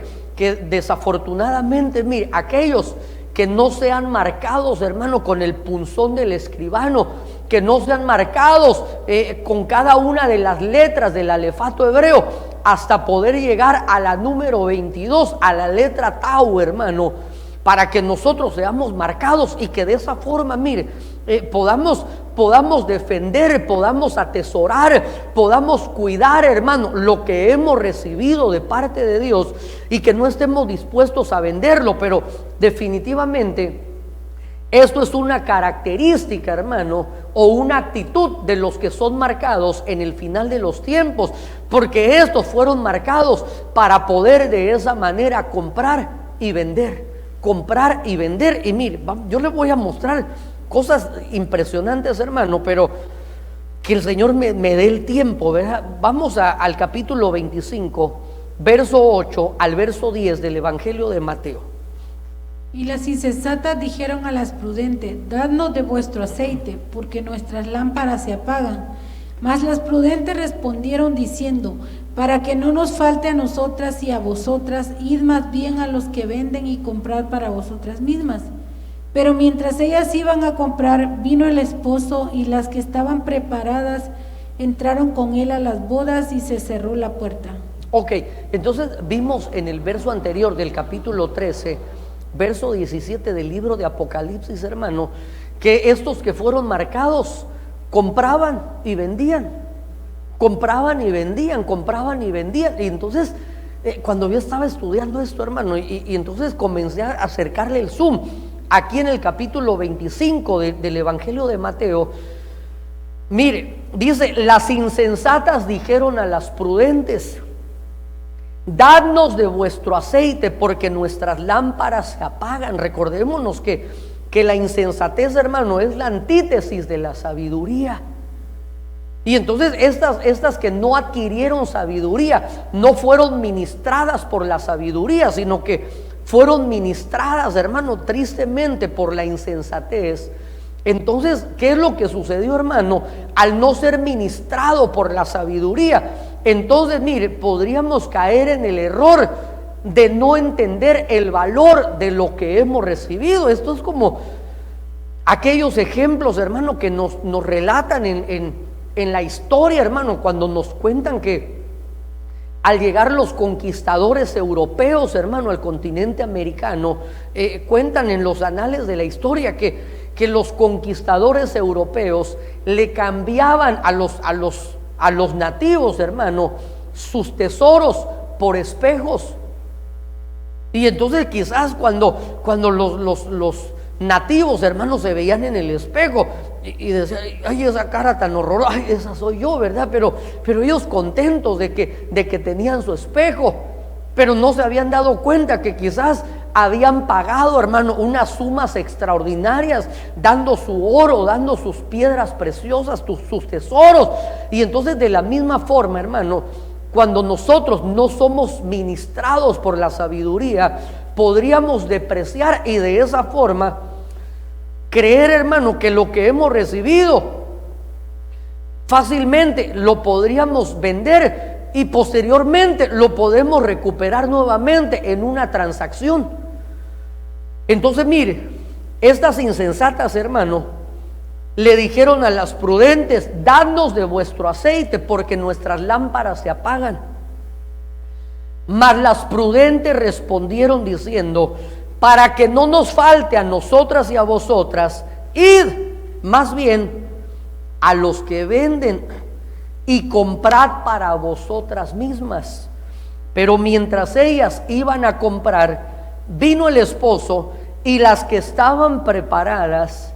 desafortunadamente, mire, aquellos que no sean marcados, hermano, con el punzón del escribano, que no sean marcados con cada una de las letras del alefato hebreo, hasta poder llegar a la número 22, a la letra Tau, hermano, para que nosotros seamos marcados y que de esa forma, mire, podamos defender, podamos atesorar, podamos cuidar, hermano, lo que hemos recibido de parte de Dios, y que no estemos dispuestos a venderlo. Pero definitivamente esto es una característica, hermano, o una actitud de los que son marcados en el final de los tiempos, porque estos fueron marcados para poder de esa manera comprar y vender. Y mire, yo les voy a mostrar cosas impresionantes, hermano, pero que el Señor me dé el tiempo, ¿verdad? Vamos al capítulo 25, verso 8 al verso 10 del Evangelio de Mateo. Y las insensatas dijeron a las prudentes: dadnos de vuestro aceite, porque nuestras lámparas se apagan. Mas las prudentes respondieron diciendo: para que no nos falte a nosotras y a vosotras, id más bien a los que venden y comprad para vosotras mismas. Pero mientras ellas iban a comprar, vino el esposo, y las que estaban preparadas entraron con él a las bodas, y se cerró la puerta. Ok, entonces vimos en el verso anterior del capítulo 13, verso 17 del libro de Apocalipsis, hermano, que estos que fueron marcados compraban y vendían. Compraban y vendían. Y entonces, cuando yo estaba estudiando esto, hermano, y entonces comencé a acercarle el zoom, aquí en el capítulo 25 del Evangelio de Mateo, mire, dice: las insensatas dijeron a las prudentes: dadnos de vuestro aceite, porque nuestras lámparas se apagan. Recordémonos que la insensatez, hermano, es la antítesis de la sabiduría. Y entonces estas que no adquirieron sabiduría, no fueron ministradas por la sabiduría, sino que fueron ministradas, hermano, tristemente por la insensatez. Entonces, ¿qué es lo que sucedió, hermano? Al no ser ministrado por la sabiduría, entonces, mire, podríamos caer en el error de no entender el valor de lo que hemos recibido. Esto es como aquellos ejemplos, hermano, que nos relatan en la historia, hermano, cuando nos cuentan que al llegar los conquistadores europeos, hermano, al continente americano, cuentan en los anales de la historia que los conquistadores europeos le cambiaban a los nativos, hermano, sus tesoros por espejos. Y entonces quizás cuando los nativos, hermanos, se veían en el espejo y decían, ay, esa cara tan horrorosa, ay, esa soy yo, ¿verdad? Pero ellos contentos de que tenían su espejo, pero no se habían dado cuenta que quizás habían pagado, hermano, unas sumas extraordinarias, dando su oro, dando sus piedras preciosas, sus tesoros. Y entonces, de la misma forma, hermano, cuando nosotros no somos ministrados por la sabiduría, podríamos depreciar y de esa forma creer, hermano, que lo que hemos recibido fácilmente lo podríamos vender y posteriormente lo podemos recuperar nuevamente en una transacción. Entonces, mire, estas insensatas, hermano, le dijeron a las prudentes: dadnos de vuestro aceite, porque nuestras lámparas se apagan. Mas las prudentes respondieron diciendo: para que no nos falte a nosotras y a vosotras, id más bien a los que venden y comprad para vosotras mismas. Pero mientras ellas iban a comprar, vino el esposo, y las que estaban preparadas,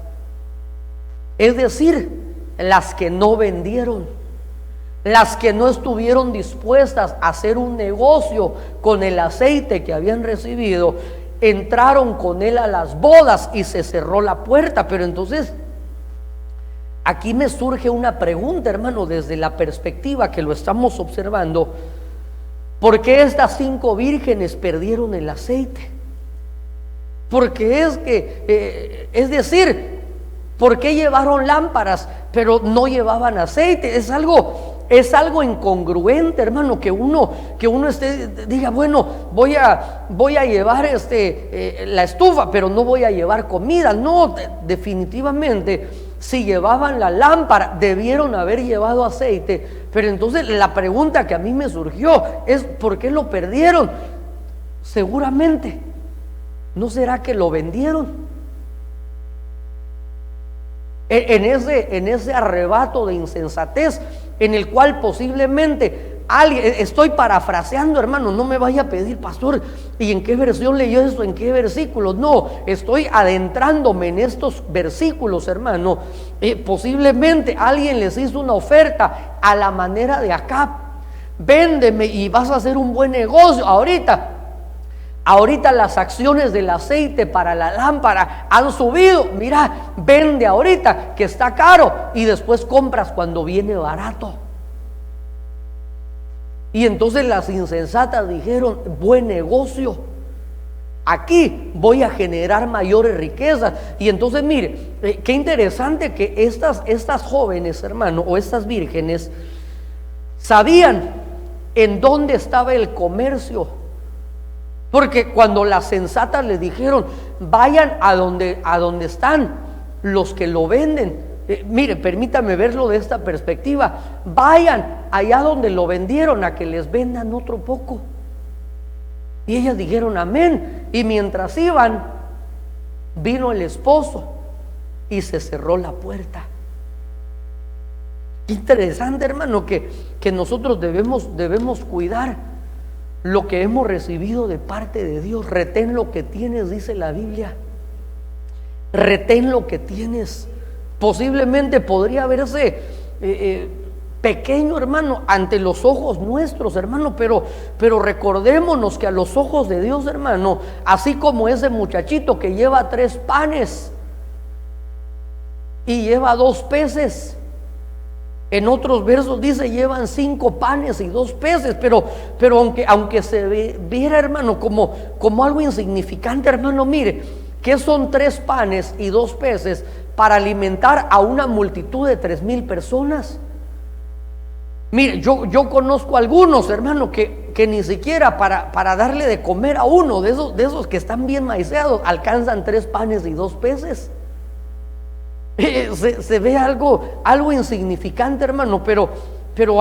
es decir, las que no vendieron, las que no estuvieron dispuestas a hacer un negocio con el aceite que habían recibido, entraron con él a las bodas y se cerró la puerta. Pero entonces aquí me surge una pregunta, hermano, desde la perspectiva que lo estamos observando: ¿por qué estas 5 vírgenes perdieron el aceite? Porque es decir, ¿por qué llevaron lámparas pero no llevaban aceite? Es algo incongruente, hermano, que uno diga, bueno, voy a llevar la estufa, pero no voy a llevar comida. No, definitivamente, si llevaban la lámpara, debieron haber llevado aceite. Pero entonces la pregunta que a mí me surgió es: ¿por qué lo perdieron? Seguramente, ¿no será que lo vendieron? En ese arrebato de insensatez en el cual posiblemente alguien, estoy parafraseando, hermano, no me vaya a pedir, pastor, ¿y en qué versión leyó esto? ¿En qué versículos? No, estoy adentrándome en estos versículos, hermano. Posiblemente alguien les hizo una oferta a la manera de Acab: véndeme y vas a hacer un buen negocio. Ahorita las acciones del aceite para la lámpara han subido. Mira, vende ahorita que está caro y después compras cuando viene barato. Y entonces las insensatas dijeron: buen negocio, aquí voy a generar mayores riquezas. Y entonces mire, qué interesante que estas jóvenes, hermano, o estas vírgenes, sabían en dónde estaba el comercio. Porque cuando las sensatas les dijeron: vayan a donde están los que lo venden, mire, permítame verlo de esta perspectiva: vayan allá donde lo vendieron a que les vendan otro poco. Y ellas dijeron amén. Y mientras iban, vino el esposo y se cerró la puerta. Interesante, hermano, que nosotros debemos cuidar lo que hemos recibido de parte de Dios. Retén lo que tienes, dice la Biblia. Retén lo que tienes. Posiblemente podría verse pequeño, hermano, ante los ojos nuestros, hermano, pero recordémonos que a los ojos de Dios, hermano, así como ese muchachito que lleva 3 panes y lleva 2 peces, en otros versos dice llevan 5 panes y 2 peces, pero aunque se viera, hermano, como algo insignificante, hermano, mire, que son 3 panes y 2 peces para alimentar a una multitud de 3,000 personas. Mire, yo conozco algunos, hermano, que ni siquiera para darle de comer a uno de esos que están bien maiceados alcanzan 3 panes y 2 peces. Se ve algo insignificante, hermano, pero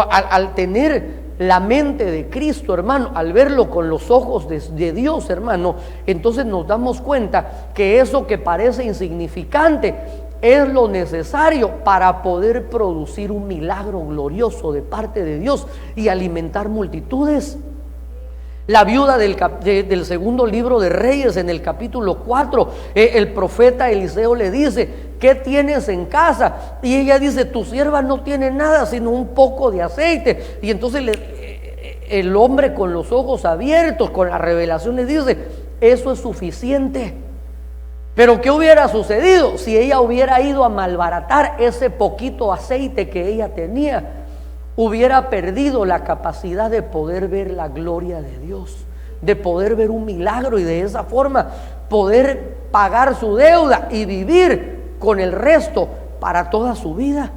al tener la mente de Cristo, hermano, al verlo con los ojos de Dios, hermano, entonces nos damos cuenta que eso que parece insignificante es lo necesario para poder producir un milagro glorioso de parte de Dios y alimentar multitudes. La viuda del segundo libro de Reyes, en el capítulo 4, el profeta Eliseo le dice: ¿qué tienes en casa? Y ella dice: tu sierva no tiene nada sino un poco de aceite. Y entonces el hombre, con los ojos abiertos, con la revelación, le dice: eso es suficiente. Pero ¿qué hubiera sucedido si ella hubiera ido a malbaratar ese poquito aceite que ella tenía? Hubiera perdido la capacidad de poder ver la gloria de Dios, de poder ver un milagro y de esa forma poder pagar su deuda y vivir con el resto para toda su vida.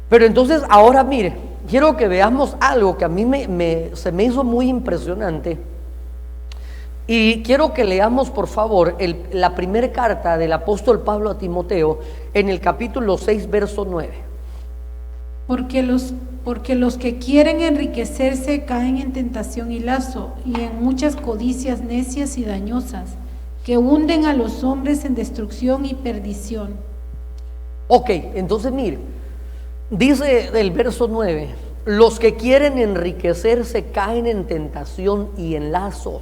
Pero entonces ahora mire, quiero que veamos algo que a mí se me hizo muy impresionante, y quiero que leamos por favor la primera carta del apóstol Pablo a Timoteo, en el capítulo 6, verso 9. Porque los que quieren enriquecerse caen en tentación y lazo, y en muchas codicias necias y dañosas, que hunden a los hombres en destrucción y perdición. Ok, entonces mire, dice el verso 9: los que quieren enriquecerse caen en tentación y en lazo,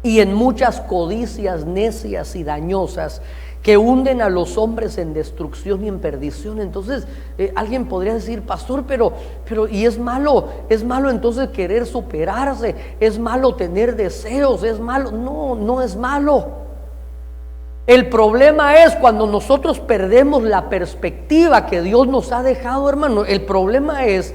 y en muchas codicias necias y dañosas, que hunden a los hombres en destrucción y en perdición. Entonces alguien podría decir: pastor, pero y es malo entonces querer superarse, es malo tener deseos, es malo. No, no es malo. El problema es cuando nosotros perdemos la perspectiva que Dios nos ha dejado, hermano. El problema es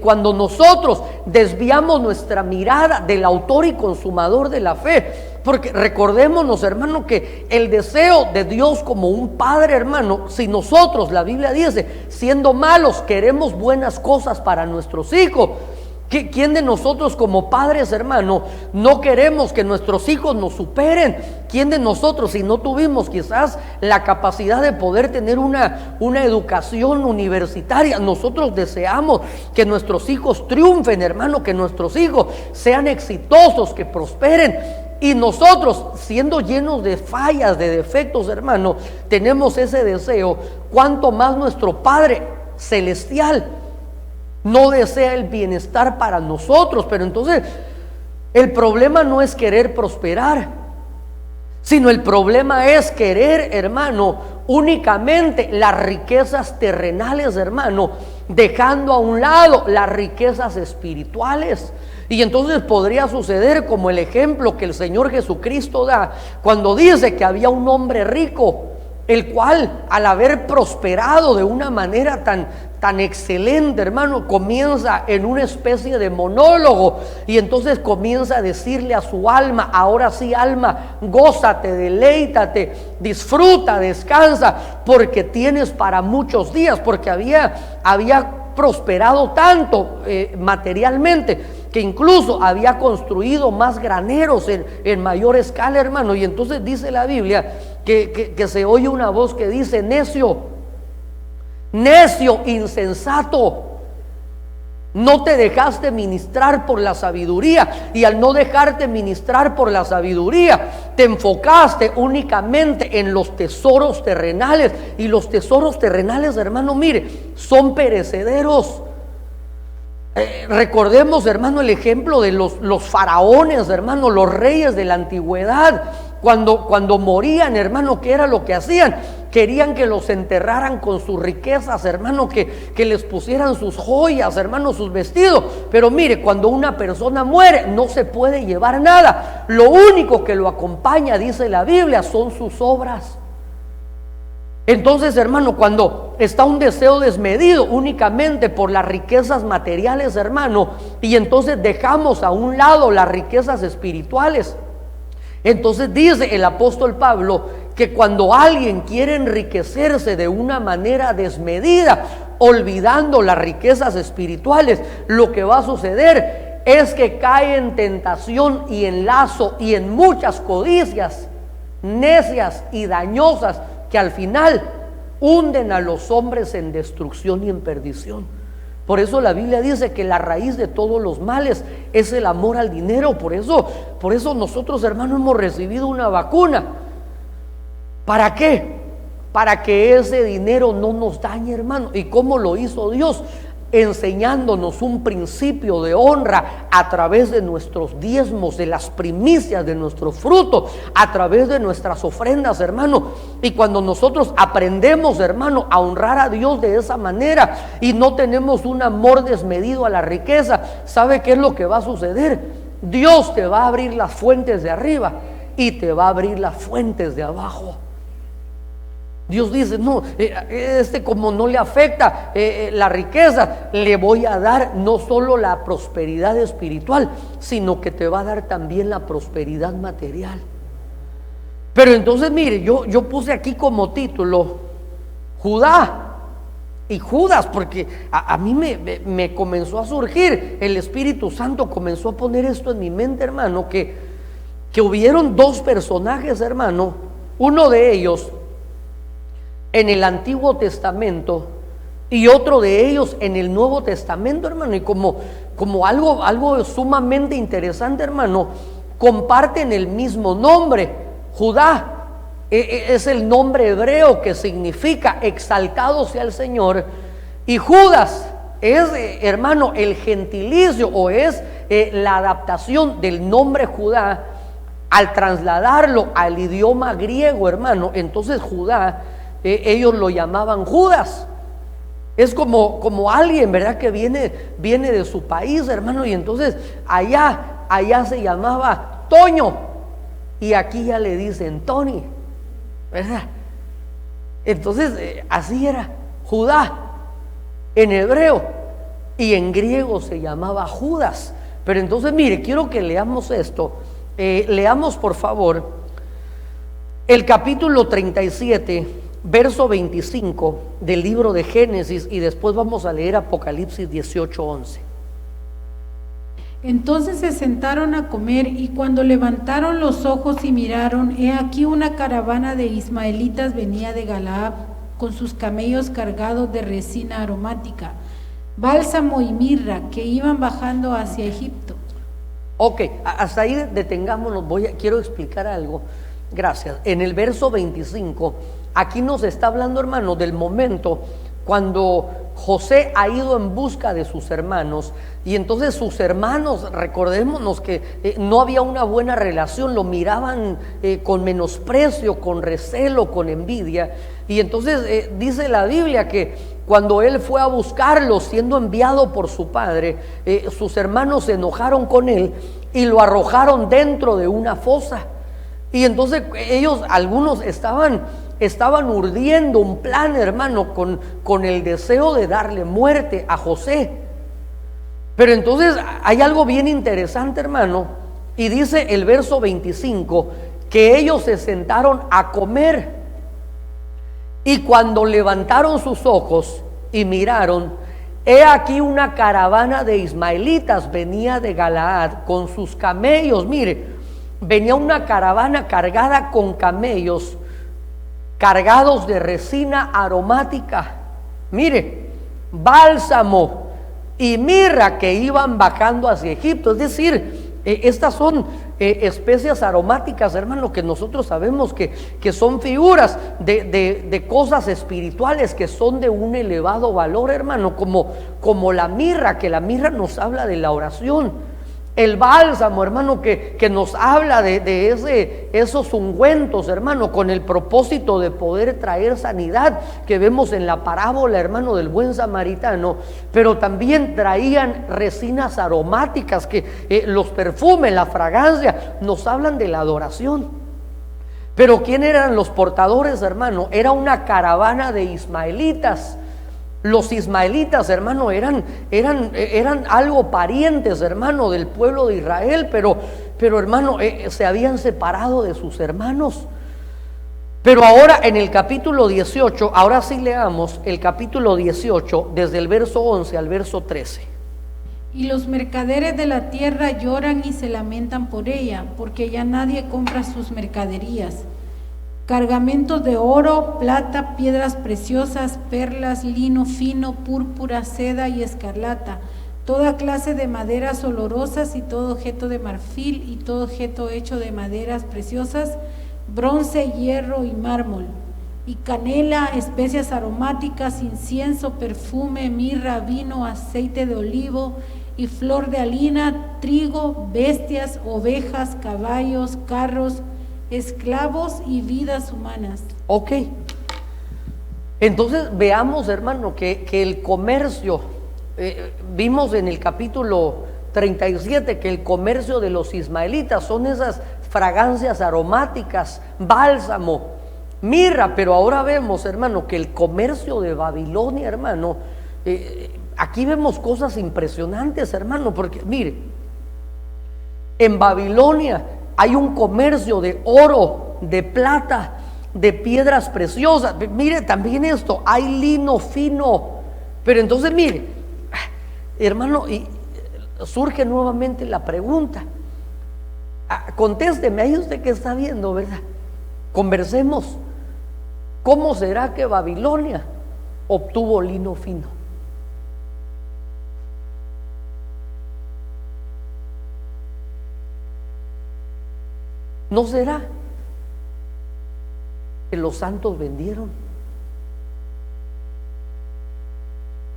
cuando nosotros desviamos nuestra mirada del autor y consumador de la fe. Porque recordémonos, hermano, que el deseo de Dios como un padre, hermano, si nosotros, la Biblia dice, siendo malos, queremos buenas cosas para nuestros hijos, ¿quién de nosotros como padres, hermano, no queremos que nuestros hijos nos superen? ¿Quién de nosotros, si no tuvimos quizás la capacidad de poder tener una educación universitaria, nosotros deseamos que nuestros hijos triunfen, hermano, que nuestros hijos sean exitosos, que prosperen? Y nosotros, siendo llenos de fallas, de defectos, hermano, tenemos ese deseo. Cuanto más nuestro Padre Celestial no desea el bienestar para nosotros. Pero entonces el problema no es querer prosperar, sino el problema es querer, hermano, únicamente las riquezas terrenales, hermano, dejando a un lado las riquezas espirituales. Y entonces podría suceder como el ejemplo que el Señor Jesucristo da cuando dice que había un hombre rico, el cual, al haber prosperado de una manera tan excelente, hermano, comienza en una especie de monólogo, y entonces comienza a decirle a su alma: ahora sí, alma, gózate, deleítate, disfruta, descansa, porque tienes para muchos días. Porque había prosperado tanto materialmente, que incluso había construido más graneros en mayor escala, hermano. Y entonces dice la Biblia que se oye una voz que dice: necio, insensato, no te dejaste ministrar por la sabiduría, y al no dejarte ministrar por la sabiduría, te enfocaste únicamente en los tesoros terrenales. Y los tesoros terrenales, hermano, mire, son perecederos. Recordemos, hermano, el ejemplo de los faraones, hermano, los reyes de la antigüedad. Cuando morían, hermano, ¿qué era lo que hacían? Querían que los enterraran con sus riquezas, hermano, que les pusieran sus joyas, hermano, sus vestidos. Pero mire, cuando una persona muere, no se puede llevar nada. Lo único que lo acompaña, dice la Biblia, son sus obras. Entonces, hermano, cuando está un deseo desmedido únicamente por las riquezas materiales, hermano, y entonces dejamos a un lado las riquezas espirituales, entonces dice el apóstol Pablo que cuando alguien quiere enriquecerse de una manera desmedida, olvidando las riquezas espirituales, lo que va a suceder es que cae en tentación y en lazo y en muchas codicias necias y dañosas, que al final hunden a los hombres en destrucción y en perdición. Por eso la Biblia dice que la raíz de todos los males es el amor al dinero. Por eso nosotros, hermanos, hemos recibido una vacuna. ¿Para qué? para que ese dinero no nos dañe, hermano. ¿Y cómo lo hizo Dios? Enseñándonos un principio de honra a través de nuestros diezmos, de las primicias, de nuestros frutos, a través de nuestras ofrendas, hermano. Y cuando nosotros aprendemos, hermano, a honrar a Dios de esa manera y no tenemos un amor desmedido a la riqueza, ¿sabe qué es lo que va a suceder? Dios te va a abrir las fuentes de arriba y te va a abrir las fuentes de abajo. Dios dice, no, como no le afecta la riqueza, le voy a dar no solo la prosperidad espiritual, sino que te va a dar también la prosperidad material. Pero entonces mire, yo puse aquí como título Judá y Judas, porque a mí me comenzó a surgir, el Espíritu Santo comenzó a poner esto en mi mente, hermano, que hubieron dos personajes, hermano, uno de ellos en el Antiguo Testamento y otro de ellos en el Nuevo Testamento, hermano, y como algo sumamente interesante, hermano, comparten el mismo nombre. Judá es el nombre hebreo que significa exaltado sea el Señor, y Judas es, hermano, el gentilicio o es la adaptación del nombre Judá al trasladarlo al idioma griego, hermano. Entonces Judá, ellos lo llamaban Judas. Es como alguien, ¿verdad?, que viene de su país, hermano, y entonces allá se llamaba Toño y aquí ya le dicen Tony, ¿verdad? Entonces así era Judá en hebreo, y en griego se llamaba Judas. Pero entonces mire, quiero que leamos esto. Leamos por favor el capítulo 37, verso 25 del libro de Génesis, y después vamos a leer Apocalipsis 18:11. Entonces se sentaron a comer, y cuando levantaron los ojos y miraron, he aquí una caravana de ismaelitas venía de Galaad con sus camellos cargados de resina aromática, bálsamo y mirra, que iban bajando hacia Egipto. Ok, hasta ahí detengámonos. Quiero explicar algo. Gracias. En el verso 25, aquí nos está hablando, hermano, del momento cuando José ha ido en busca de sus hermanos, y entonces sus hermanos, recordémonos que no había una buena relación, lo miraban con menosprecio, con recelo, con envidia. Y entonces dice la Biblia que cuando él fue a buscarlos, siendo enviado por su padre, sus hermanos se enojaron con él y lo arrojaron dentro de una fosa. Y entonces ellos, algunos estaban urdiendo un plan, hermano, con el deseo de darle muerte a José. Pero entonces hay algo bien interesante, hermano, y dice el verso 25 que ellos se sentaron a comer, y cuando levantaron sus ojos y miraron, he aquí una caravana de ismaelitas venía de Galaad con sus camellos. Mire, venía una caravana cargada con camellos cargados de resina aromática, mire, bálsamo y mirra, que iban bajando hacia Egipto. Es decir, estas son especias aromáticas, hermano, que nosotros sabemos que son figuras de cosas espirituales que son de un elevado valor, hermano, como la mirra, que la mirra nos habla de la oración. El bálsamo, hermano, que nos habla de esos ungüentos, hermano, con el propósito de poder traer sanidad, que vemos en la parábola, hermano, del buen samaritano. Pero también traían resinas aromáticas, que los perfumes, la fragancia, nos hablan de la adoración. Pero ¿quién eran los portadores, hermano? Era una caravana de ismaelitas. Los ismaelitas, hermano, eran algo parientes, hermano, del pueblo de Israel, pero hermano, se habían separado de sus hermanos. Pero ahora en el capítulo 18, ahora sí leamos el capítulo 18, desde el verso 11 al verso 13. Y los mercaderes de la tierra lloran y se lamentan por ella, porque ya nadie compra sus mercaderías. Cargamentos de oro, plata, piedras preciosas, perlas, lino fino, púrpura, seda y escarlata, toda clase de maderas olorosas y todo objeto de marfil y todo objeto hecho de maderas preciosas, bronce, hierro y mármol, y canela, especias aromáticas, incienso, perfume, mirra, vino, aceite de olivo y flor de harina, trigo, bestias, ovejas, caballos, carros, esclavos y vidas humanas. Ok. Entonces veamos, hermano, que el comercio, vimos en el capítulo 37 que el comercio de los ismaelitas son esas fragancias aromáticas, bálsamo, mirra, pero ahora vemos, hermano, que el comercio de Babilonia, hermano, aquí vemos cosas impresionantes, hermano, porque mire, en Babilonia hay un comercio de oro, de plata, de piedras preciosas. Mire también esto, hay lino fino. Pero entonces mire, hermano, y surge nuevamente la pregunta. Contésteme, ahí usted que está viendo, ¿verdad? Conversemos. ¿Cómo será que Babilonia obtuvo lino fino? ¿No será que los santos vendieron?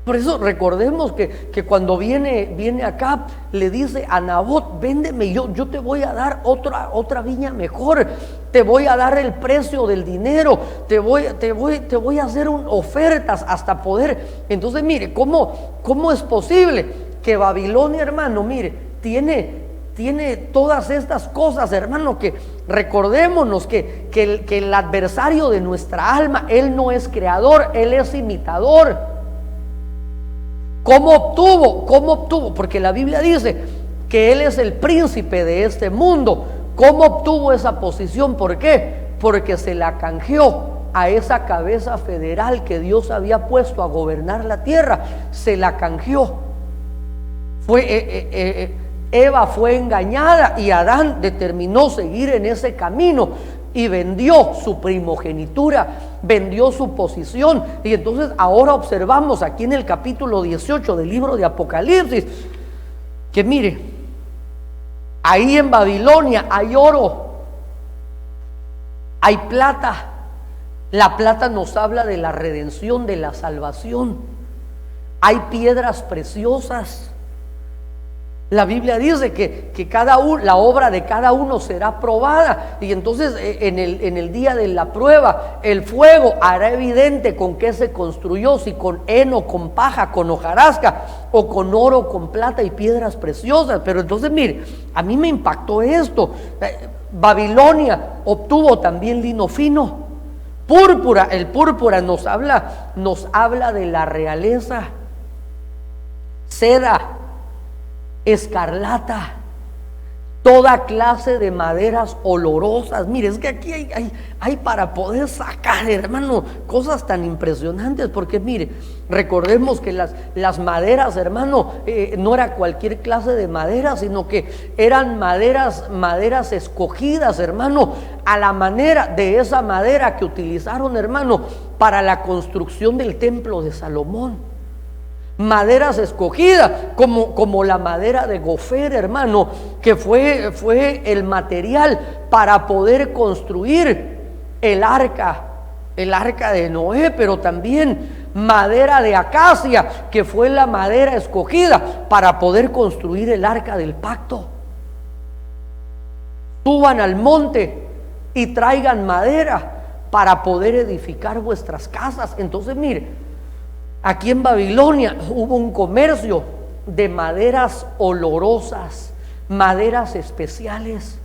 Por eso recordemos que cuando viene Acab, le dice a Nabot: véndeme, yo te voy a dar otra viña mejor, te voy a dar el precio del dinero, te voy a hacer ofertas hasta poder. Entonces mire, ¿cómo es posible que Babilonia, hermano, mire, tiene todas estas cosas, hermano? Que recordémonos que el adversario de nuestra alma, él no es creador, él es imitador. ¿Cómo obtuvo? Porque la Biblia dice que él es el príncipe de este mundo. ¿Cómo obtuvo esa posición? ¿Por qué? Porque se la canjeó a esa cabeza federal que Dios había puesto a gobernar la tierra. Se la canjeó. Eva fue engañada y Adán determinó seguir en ese camino y vendió su primogenitura, vendió su posición. Y entonces ahora observamos aquí en el capítulo 18 del libro de Apocalipsis que mire, ahí en Babilonia hay oro, hay plata. La plata nos habla de la redención, de la salvación. Hay piedras preciosas. La Biblia dice que la obra de cada uno será probada, y entonces en el día de la prueba el fuego hará evidente con qué se construyó, si con heno, con paja, con hojarasca, o con oro, con plata y piedras preciosas. Pero entonces mire, a mí me impactó esto. Babilonia obtuvo también lino fino, púrpura. El púrpura nos habla de la realeza, seda, escarlata, toda clase de maderas olorosas. Mire, es que aquí hay para poder sacar, hermano, cosas tan impresionantes. Porque mire, recordemos que las maderas, hermano, no era cualquier clase de madera, sino que eran maderas escogidas, hermano, a la manera de esa madera que utilizaron, hermano, para la construcción del templo de Salomón. Maderas escogidas, como la madera de gofer, hermano, que fue el material para poder construir el arca de Noé. Pero también madera de acacia, que fue la madera escogida para poder construir el arca del pacto. Suban al monte y traigan madera para poder edificar vuestras casas. Entonces mire, aquí en Babilonia hubo un comercio de maderas olorosas, maderas especiales.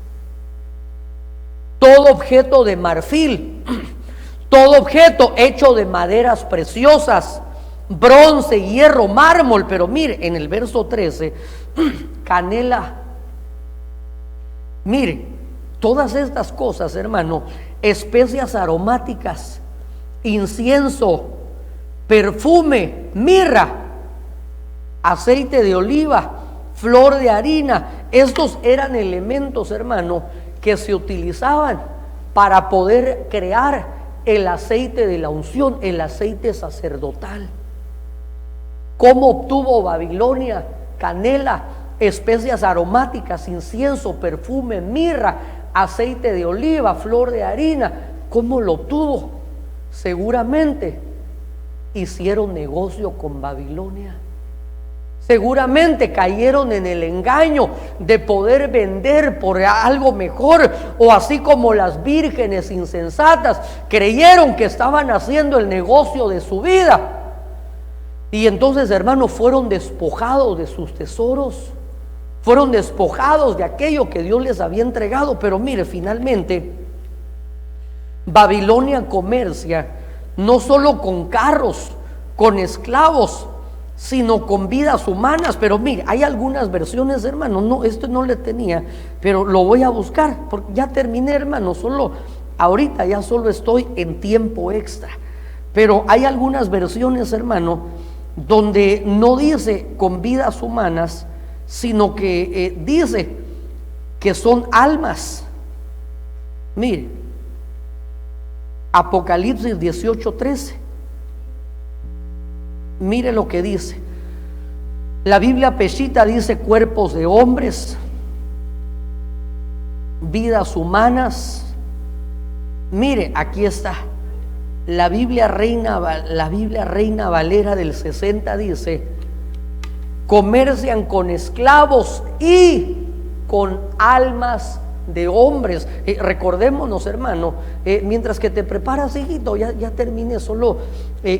Todo objeto de marfil, todo objeto hecho de maderas preciosas, bronce, hierro, mármol. Pero mire, en el verso 13, canela. Mire, todas estas cosas, hermano, especias aromáticas, incienso, perfume, mirra, aceite de oliva, flor de harina. Estos eran elementos, hermano, que se utilizaban para poder crear el aceite de la unción, el aceite sacerdotal. ¿Cómo obtuvo Babilonia canela, especias aromáticas, incienso, perfume, mirra, aceite de oliva, flor de harina? ¿Cómo lo obtuvo? seguramente hicieron negocio con Babilonia. Seguramente cayeron en el engaño de poder vender por algo mejor, o así como las vírgenes insensatas creyeron que estaban haciendo el negocio de su vida. Y entonces, hermanos, fueron despojados de sus tesoros, fueron despojados de aquello que Dios les había entregado. Pero mire, finalmente Babilonia comercia no solo con carros, con esclavos, sino con vidas humanas. Pero mire, hay algunas versiones, hermano, no, esto no le tenía, pero lo voy a buscar, porque ya terminé, hermano, ahorita ya solo estoy en tiempo extra. Pero hay algunas versiones, hermano, donde no dice con vidas humanas, sino que dice que son almas. Mire, Apocalipsis 18:13. Mire lo que dice. La Biblia Peshitta dice cuerpos de hombres, vidas humanas. Mire, aquí está. La Biblia Reina Valera del 60 dice: comercian con esclavos y con almas de hombres. Recordémonos, hermano, mientras que te preparas, hijito, ya terminé, solo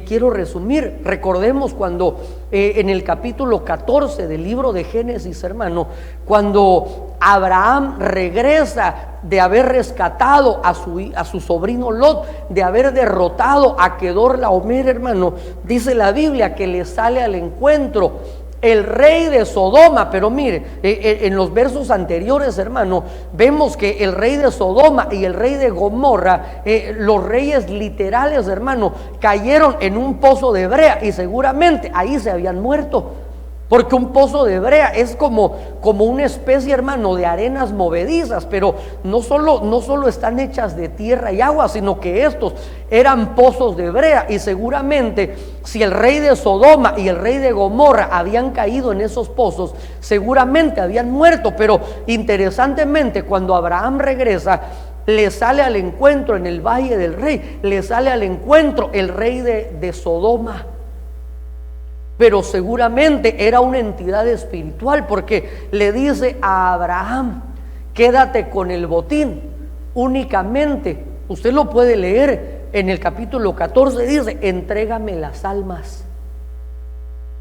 quiero resumir. Recordemos cuando en el capítulo 14 del libro de Génesis, hermano, cuando Abraham regresa de haber rescatado a su sobrino Lot, de haber derrotado a Kedorlaomer, hermano, dice la Biblia que le sale al encuentro el rey de Sodoma. Pero mire, en los versos anteriores, hermano, vemos que el rey de Sodoma y el rey de Gomorra, los reyes literales, hermano, cayeron en un pozo de brea, y seguramente ahí se habían muerto, porque un pozo de brea es como una especie, hermano, de arenas movedizas. Pero no solo están hechas de tierra y agua, sino que estos eran pozos de brea. Y seguramente si el rey de Sodoma y el rey de Gomorra habían caído en esos pozos, seguramente habían muerto. Pero interesantemente, cuando Abraham regresa, le sale al encuentro en el Valle del Rey, le sale al encuentro el rey de Sodoma. Pero seguramente era una entidad espiritual, porque le dice a Abraham: quédate con el botín únicamente. Usted lo puede leer en el capítulo 14, dice: entrégame las almas.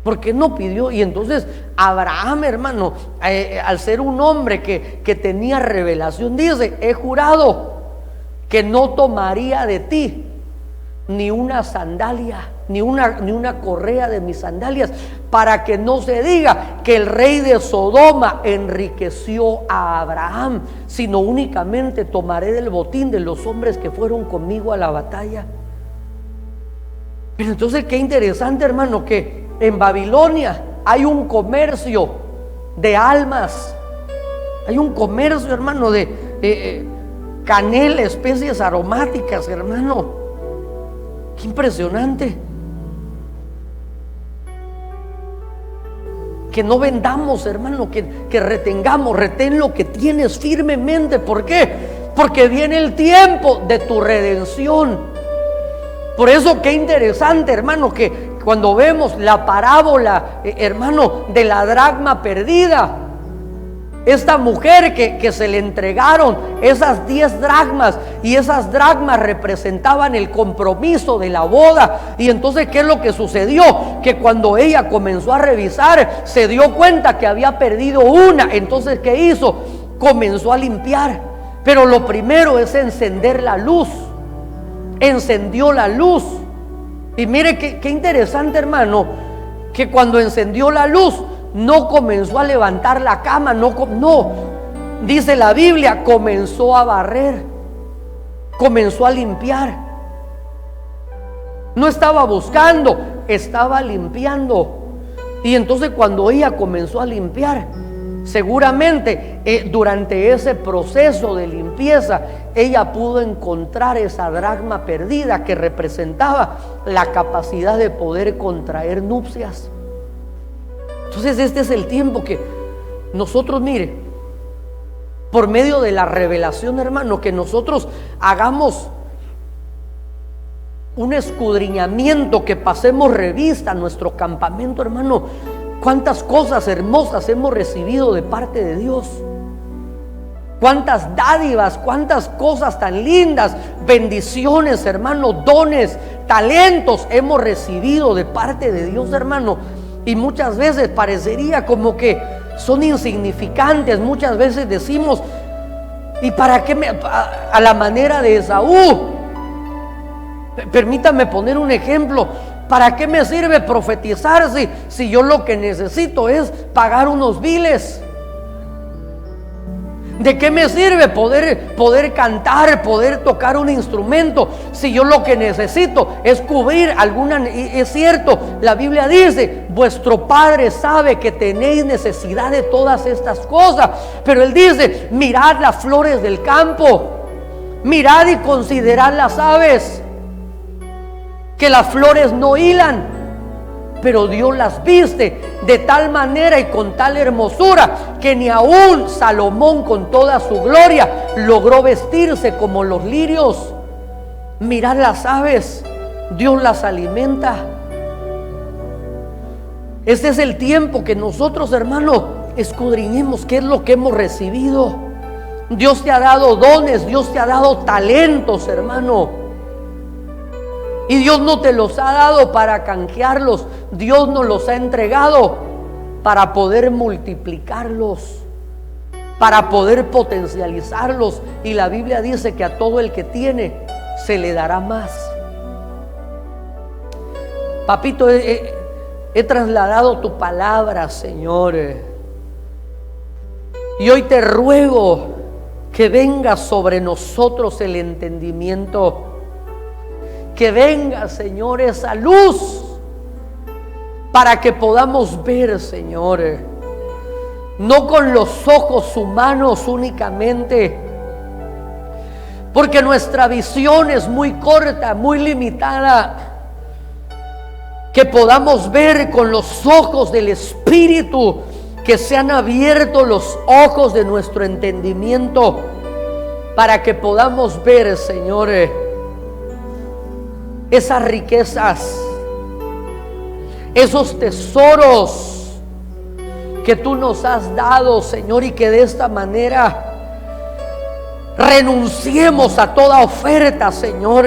Porque no pidió. Y entonces Abraham, hermano, al ser un hombre que tenía revelación, dice: he jurado que no tomaría de ti ni una sandalia, ni una correa de mis sandalias, para que no se diga que el rey de Sodoma enriqueció a Abraham, sino únicamente tomaré del botín de los hombres que fueron conmigo a la batalla. Pero entonces, qué interesante, hermano, que en Babilonia hay un comercio de almas, hay un comercio, hermano, de canela, especies aromáticas, hermano. Qué impresionante. Que no vendamos, hermano, que retengamos. Retén lo que tienes firmemente. ¿Por qué? Porque viene el tiempo de tu redención. Por eso, qué interesante, hermano, que cuando vemos la parábola, hermano, de la dracma perdida, esta mujer que se le entregaron esas 10 dracmas, y esas dracmas representaban el compromiso de la boda. Y entonces, ¿qué es lo que sucedió? Que cuando ella comenzó a revisar, se dio cuenta que había perdido una. Entonces, ¿qué hizo? Comenzó a limpiar. Pero lo primero es encender la luz. Encendió la luz. Y mire qué interesante, hermano, que cuando encendió la luz, no comenzó a levantar la cama, no, dice la Biblia, comenzó a barrer, comenzó a limpiar. No estaba buscando, estaba limpiando. Y entonces, cuando ella comenzó a limpiar, seguramente durante ese proceso de limpieza, ella pudo encontrar esa dracma perdida que representaba la capacidad de poder contraer nupcias. Entonces, este es el tiempo que nosotros, mire, por medio de la revelación, hermano, que nosotros hagamos un escudriñamiento, que pasemos revista a nuestro campamento, hermano. Cuántas cosas hermosas hemos recibido de parte de Dios. Cuántas dádivas, cuántas cosas tan lindas, bendiciones, hermano, dones, talentos hemos recibido de parte de Dios, hermano. Y muchas veces parecería como que son insignificantes. Muchas veces decimos, ¿y para qué a la manera de Esaú? Permítame poner un ejemplo. ¿Para qué me sirve profetizar si yo lo que necesito es pagar unos biles? ¿De qué me sirve poder cantar, poder tocar un instrumento, si yo lo que necesito es cubrir alguna? Es cierto, la Biblia dice, vuestro Padre sabe que tenéis necesidad de todas estas cosas, pero Él dice, mirad las flores del campo, mirad y considerad las aves, que las flores no hilan, pero Dios las viste de tal manera y con tal hermosura que ni aún Salomón con toda su gloria logró vestirse como los lirios. Mirad las aves, Dios las alimenta. Este es el tiempo que nosotros, hermano, escudriñemos qué es lo que hemos recibido. Dios te ha dado dones, Dios te ha dado talentos, hermano. Y Dios no te los ha dado para canjearlos. Dios nos los ha entregado para poder multiplicarlos, para poder potencializarlos. Y la Biblia dice que a todo el que tiene se le dará más. Papito, he trasladado tu palabra, Señor. Y hoy te ruego que venga sobre nosotros el entendimiento. Que venga, Señor, esa luz para que podamos ver, Señor, no con los ojos humanos únicamente, porque nuestra visión es muy corta, muy limitada. Que podamos ver con los ojos del Espíritu, que se han abierto los ojos de nuestro entendimiento, para que podamos ver, Señor, esas riquezas, esos tesoros que tú nos has dado, Señor, y que de esta manera renunciemos a toda oferta, Señor,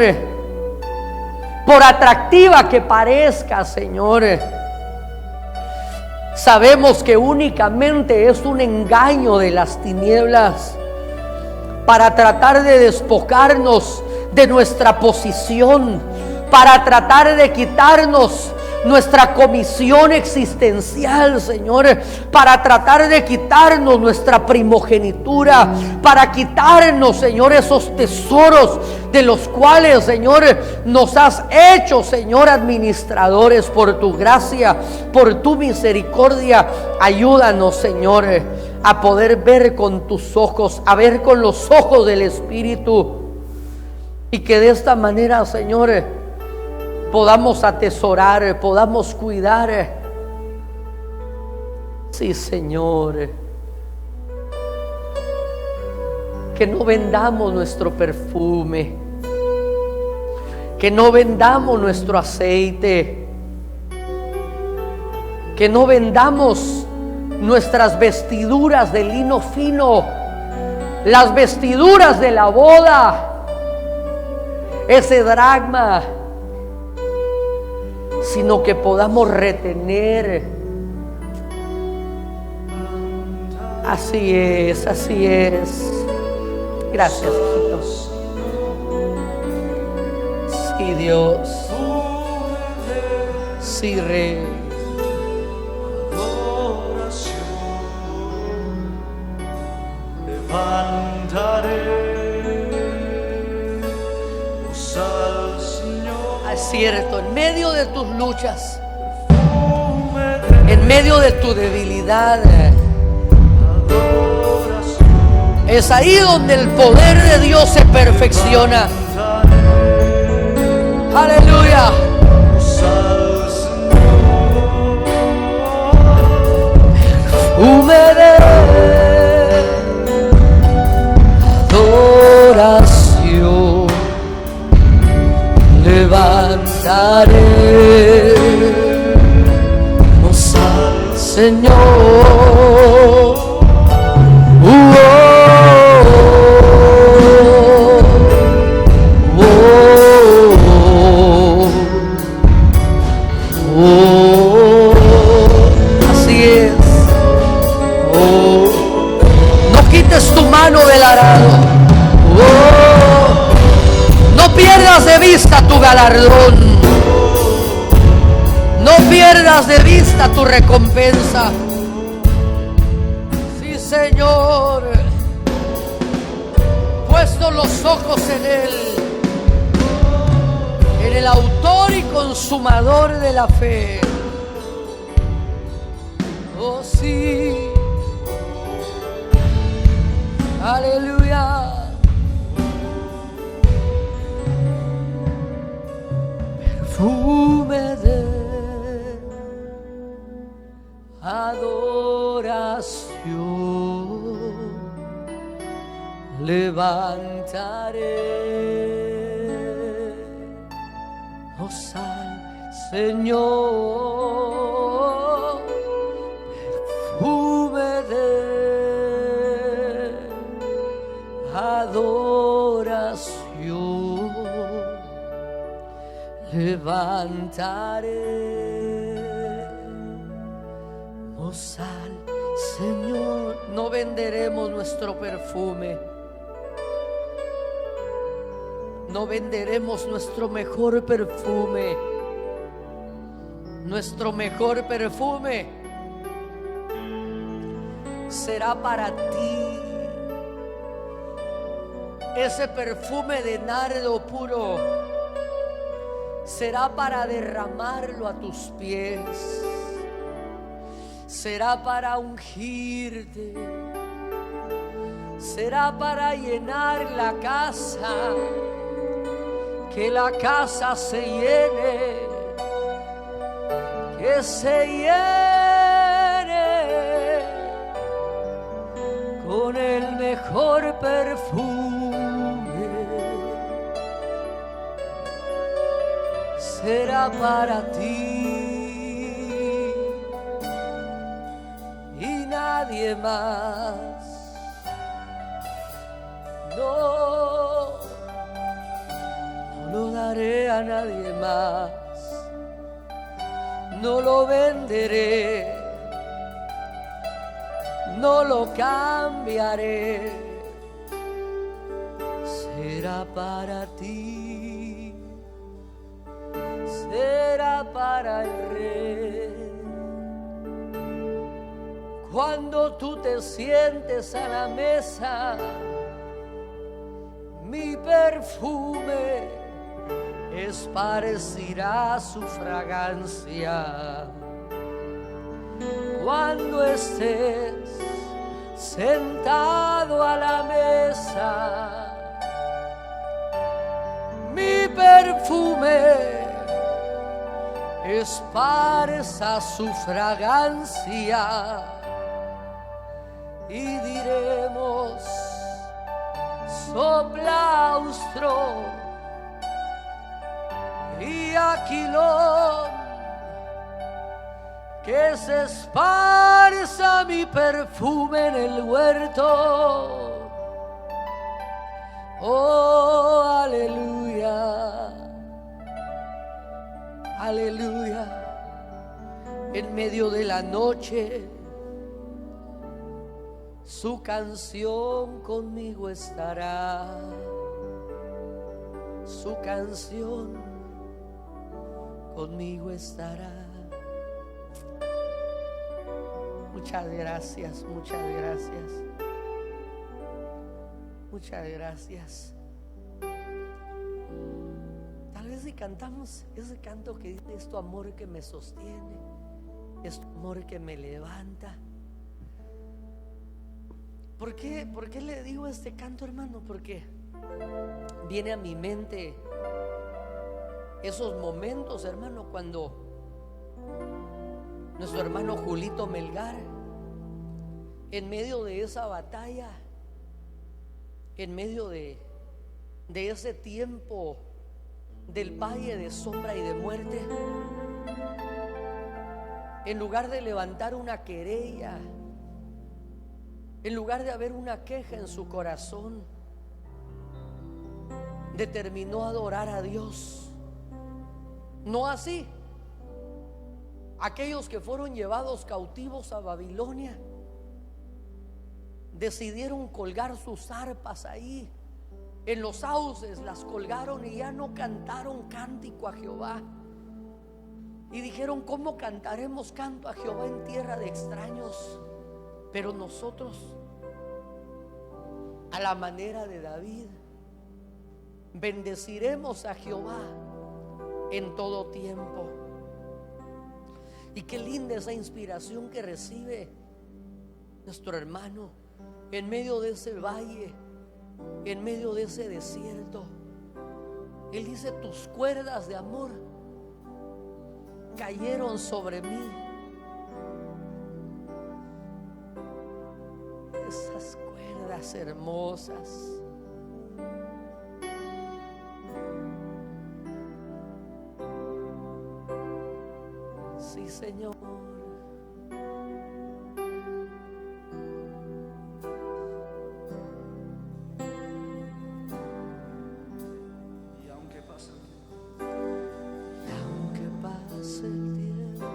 por atractiva que parezca, Señor. Sabemos que únicamente es un engaño de las tinieblas para tratar de despojarnos de nuestra posición, para tratar de quitarnos nuestra comisión existencial, Señor, para tratar de quitarnos nuestra primogenitura, para quitarnos, Señor, esos tesoros de los cuales, Señor, nos has hecho, Señor, administradores por tu gracia, por tu misericordia. Ayúdanos, Señor, a poder ver con tus ojos, a ver con los ojos del Espíritu, y que de esta manera, Señor, podamos atesorar, podamos cuidar. Sí, Señor, que no vendamos nuestro perfume, que no vendamos nuestro aceite, que no vendamos nuestras vestiduras de lino fino, las vestiduras de la boda, ese dracma, sino que podamos retener. Así es, así es. Gracias, hijitos. Sí, Dios. Sí, Rey. Es cierto, en medio de tus luchas, en medio de tu debilidad, es ahí donde el poder de Dios se perfecciona. Aleluya. Perfume de adoración, levanta levantaré, oh al Señor. Así es. No quites tu mano del arado. No pierdas de vista tu galardón. No pierdas de vista tu recompensa. Sí, Señor. Puesto los ojos en Él, en el autor y consumador de la fe. Oh sí, aleluya. Perfume de adoración levantaré, oh al Señor. Perfume de adoración levantaré, oh al Señor. No venderemos nuestro perfume, no venderemos nuestro mejor perfume. Nuestro mejor perfume será para ti. Ese perfume de nardo puro será para derramarlo a tus pies. Será para ungirte. Será para llenar la casa. Que la casa se llene. Que se llene con el mejor perfume. Será para ti y nadie más. No, no lo daré a nadie más. No lo venderé, no lo cambiaré. Será para ti, será para el Rey. Cuando tú te sientes a la mesa, mi perfume esparcirá su fragancia. Cuando estés sentado a la mesa, mi perfume esparza su fragancia y diremos: soplaustro y aquilón, que se esparza mi perfume en el huerto. Oh, aleluya, aleluya. En medio de la noche, su canción conmigo estará. Su canción conmigo estará. Muchas gracias, muchas gracias. Muchas gracias. Tal vez si cantamos ese canto que dice: es tu amor que me sostiene, es tu amor que me levanta. ¿Por qué le digo este canto, hermano? Porque viene a mi mente esos momentos, hermano, cuando nuestro hermano Julito Melgar, en medio de esa batalla, en medio de ese tiempo del valle de sombra y de muerte, en lugar de levantar una querella, en lugar de haber una queja en su corazón, determinó adorar a Dios. No así aquellos que fueron llevados cautivos a Babilonia, decidieron colgar sus arpas ahí en los sauces, las colgaron y ya no cantaron cántico a Jehová. Y dijeron: ¿cómo cantaremos canto a Jehová en tierra de extraños? Pero nosotros, a la manera de David, bendeciremos a Jehová en todo tiempo. Y qué linda esa inspiración que recibe nuestro hermano en medio de ese valle, en medio de ese desierto. Él dice: tus cuerdas de amor cayeron sobre mí. Esas cuerdas hermosas. Sí, Señor. Y aunque pase El tiempo,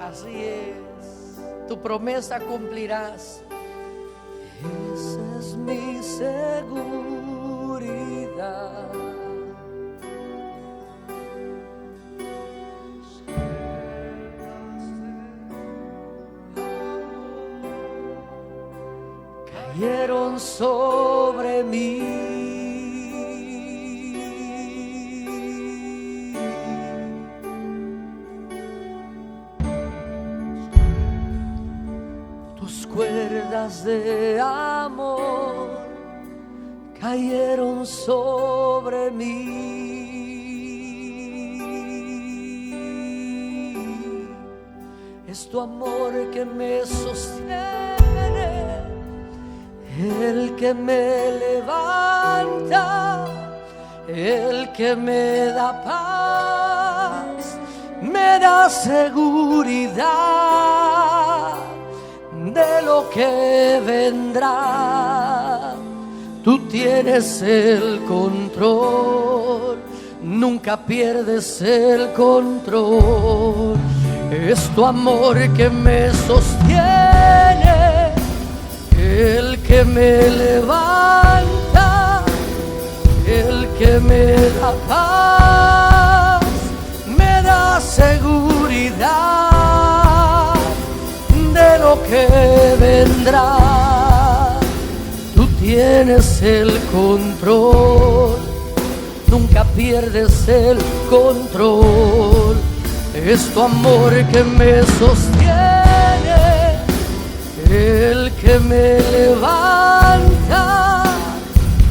así es, tu promesa cumplirás. Esa es mi seguridad. Cayeron sobre mí. Tus cuerdas de amor cayeron sobre mí. Es tu amor que me sostiene, el que me levanta, el que me da paz, me da seguridad de lo que vendrá. Tú tienes el control, nunca pierdes el control. Es tu amor que me sostiene, el que me levanta, el que me da paz, me da seguridad de lo que vendrá. Tú tienes el control, nunca pierdes el control. Es tu amor que me sostiene, el que me levanta,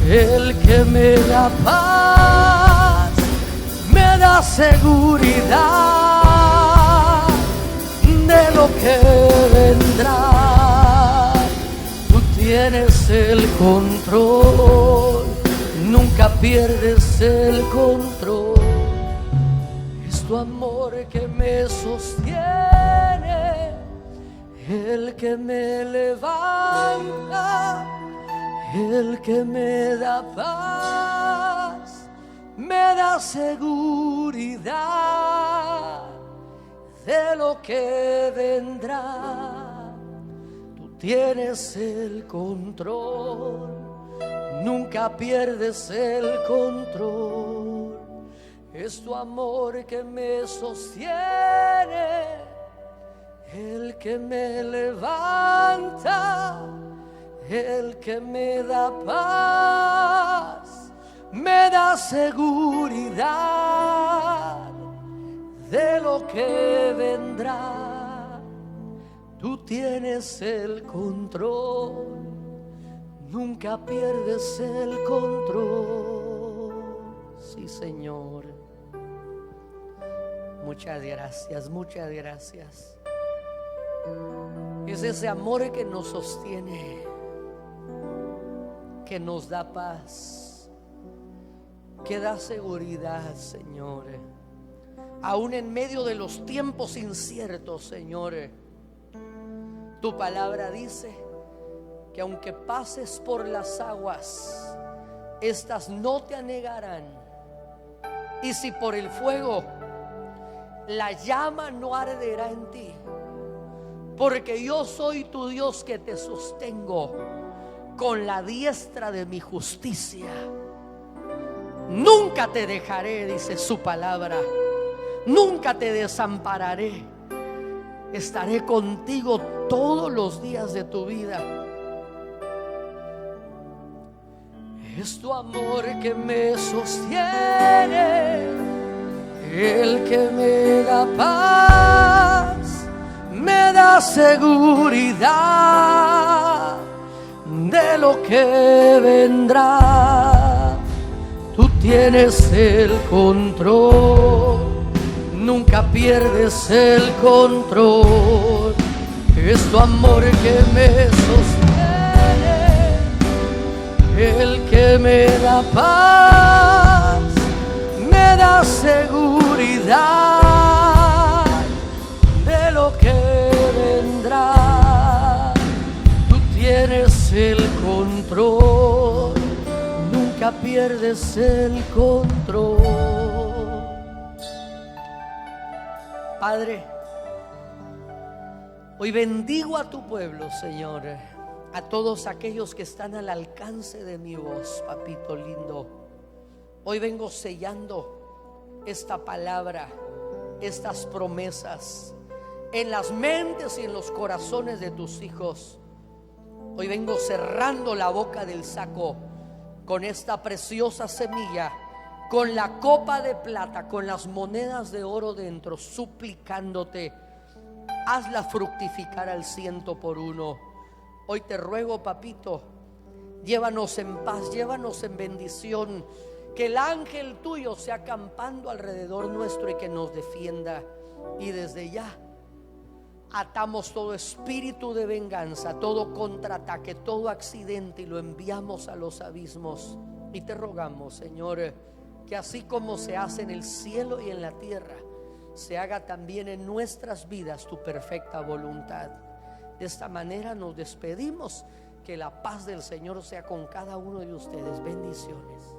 el que me da paz, me da seguridad de lo que vendrá. Tú tienes el control, nunca pierdes el control. Es tu amor que me sostiene, el que me levanta, el que me da paz, me da seguridad de lo que vendrá. Tú tienes el control, nunca pierdes el control. Es tu amor que me sostiene, el que me levanta, el que me da paz, me da seguridad de lo que vendrá. Tú tienes el control, nunca pierdes el control. Sí, Señor. Muchas gracias, muchas gracias. Es ese amor que nos sostiene, que nos da paz, que da seguridad, Señor. Aún en medio de los tiempos inciertos, Señor, tu palabra dice que aunque pases por las aguas, estas no te anegarán. Y si por el fuego, la llama no arderá en ti, porque yo soy tu Dios que te sostengo con la diestra de mi justicia. Nunca te dejaré, dice su palabra. Nunca te desampararé. Estaré contigo todos los días de tu vida. Es tu amor que me sostiene, el que me da paz, me da seguridad de lo que vendrá. Tú tienes el control, nunca pierdes el control. Es tu amor que me sostiene, el que me da paz, me da seguridad de lo que vendrá. Tú tienes el control, nunca pierdes el control. Padre, hoy bendigo a tu pueblo, Señor, a todos aquellos que están al alcance de mi voz, papito lindo. Hoy vengo sellando esta palabra, estas promesas en las mentes y en los corazones de tus hijos. Hoy vengo cerrando la boca del saco con esta preciosa semilla, con la copa de plata, con las monedas de oro dentro, suplicándote, hazla fructificar al 100%. Hoy te ruego, papito, llévanos en paz, llévanos en bendición, que el ángel tuyo sea acampando alrededor nuestro y que nos defienda. Y desde ya atamos todo espíritu de venganza, todo contraataque, todo accidente, y lo enviamos a los abismos. Y te rogamos, Señor, que así como se hace en el cielo y en la tierra, se haga también en nuestras vidas tu perfecta voluntad. De esta manera nos despedimos. Que la paz del Señor sea con cada uno de ustedes. Bendiciones.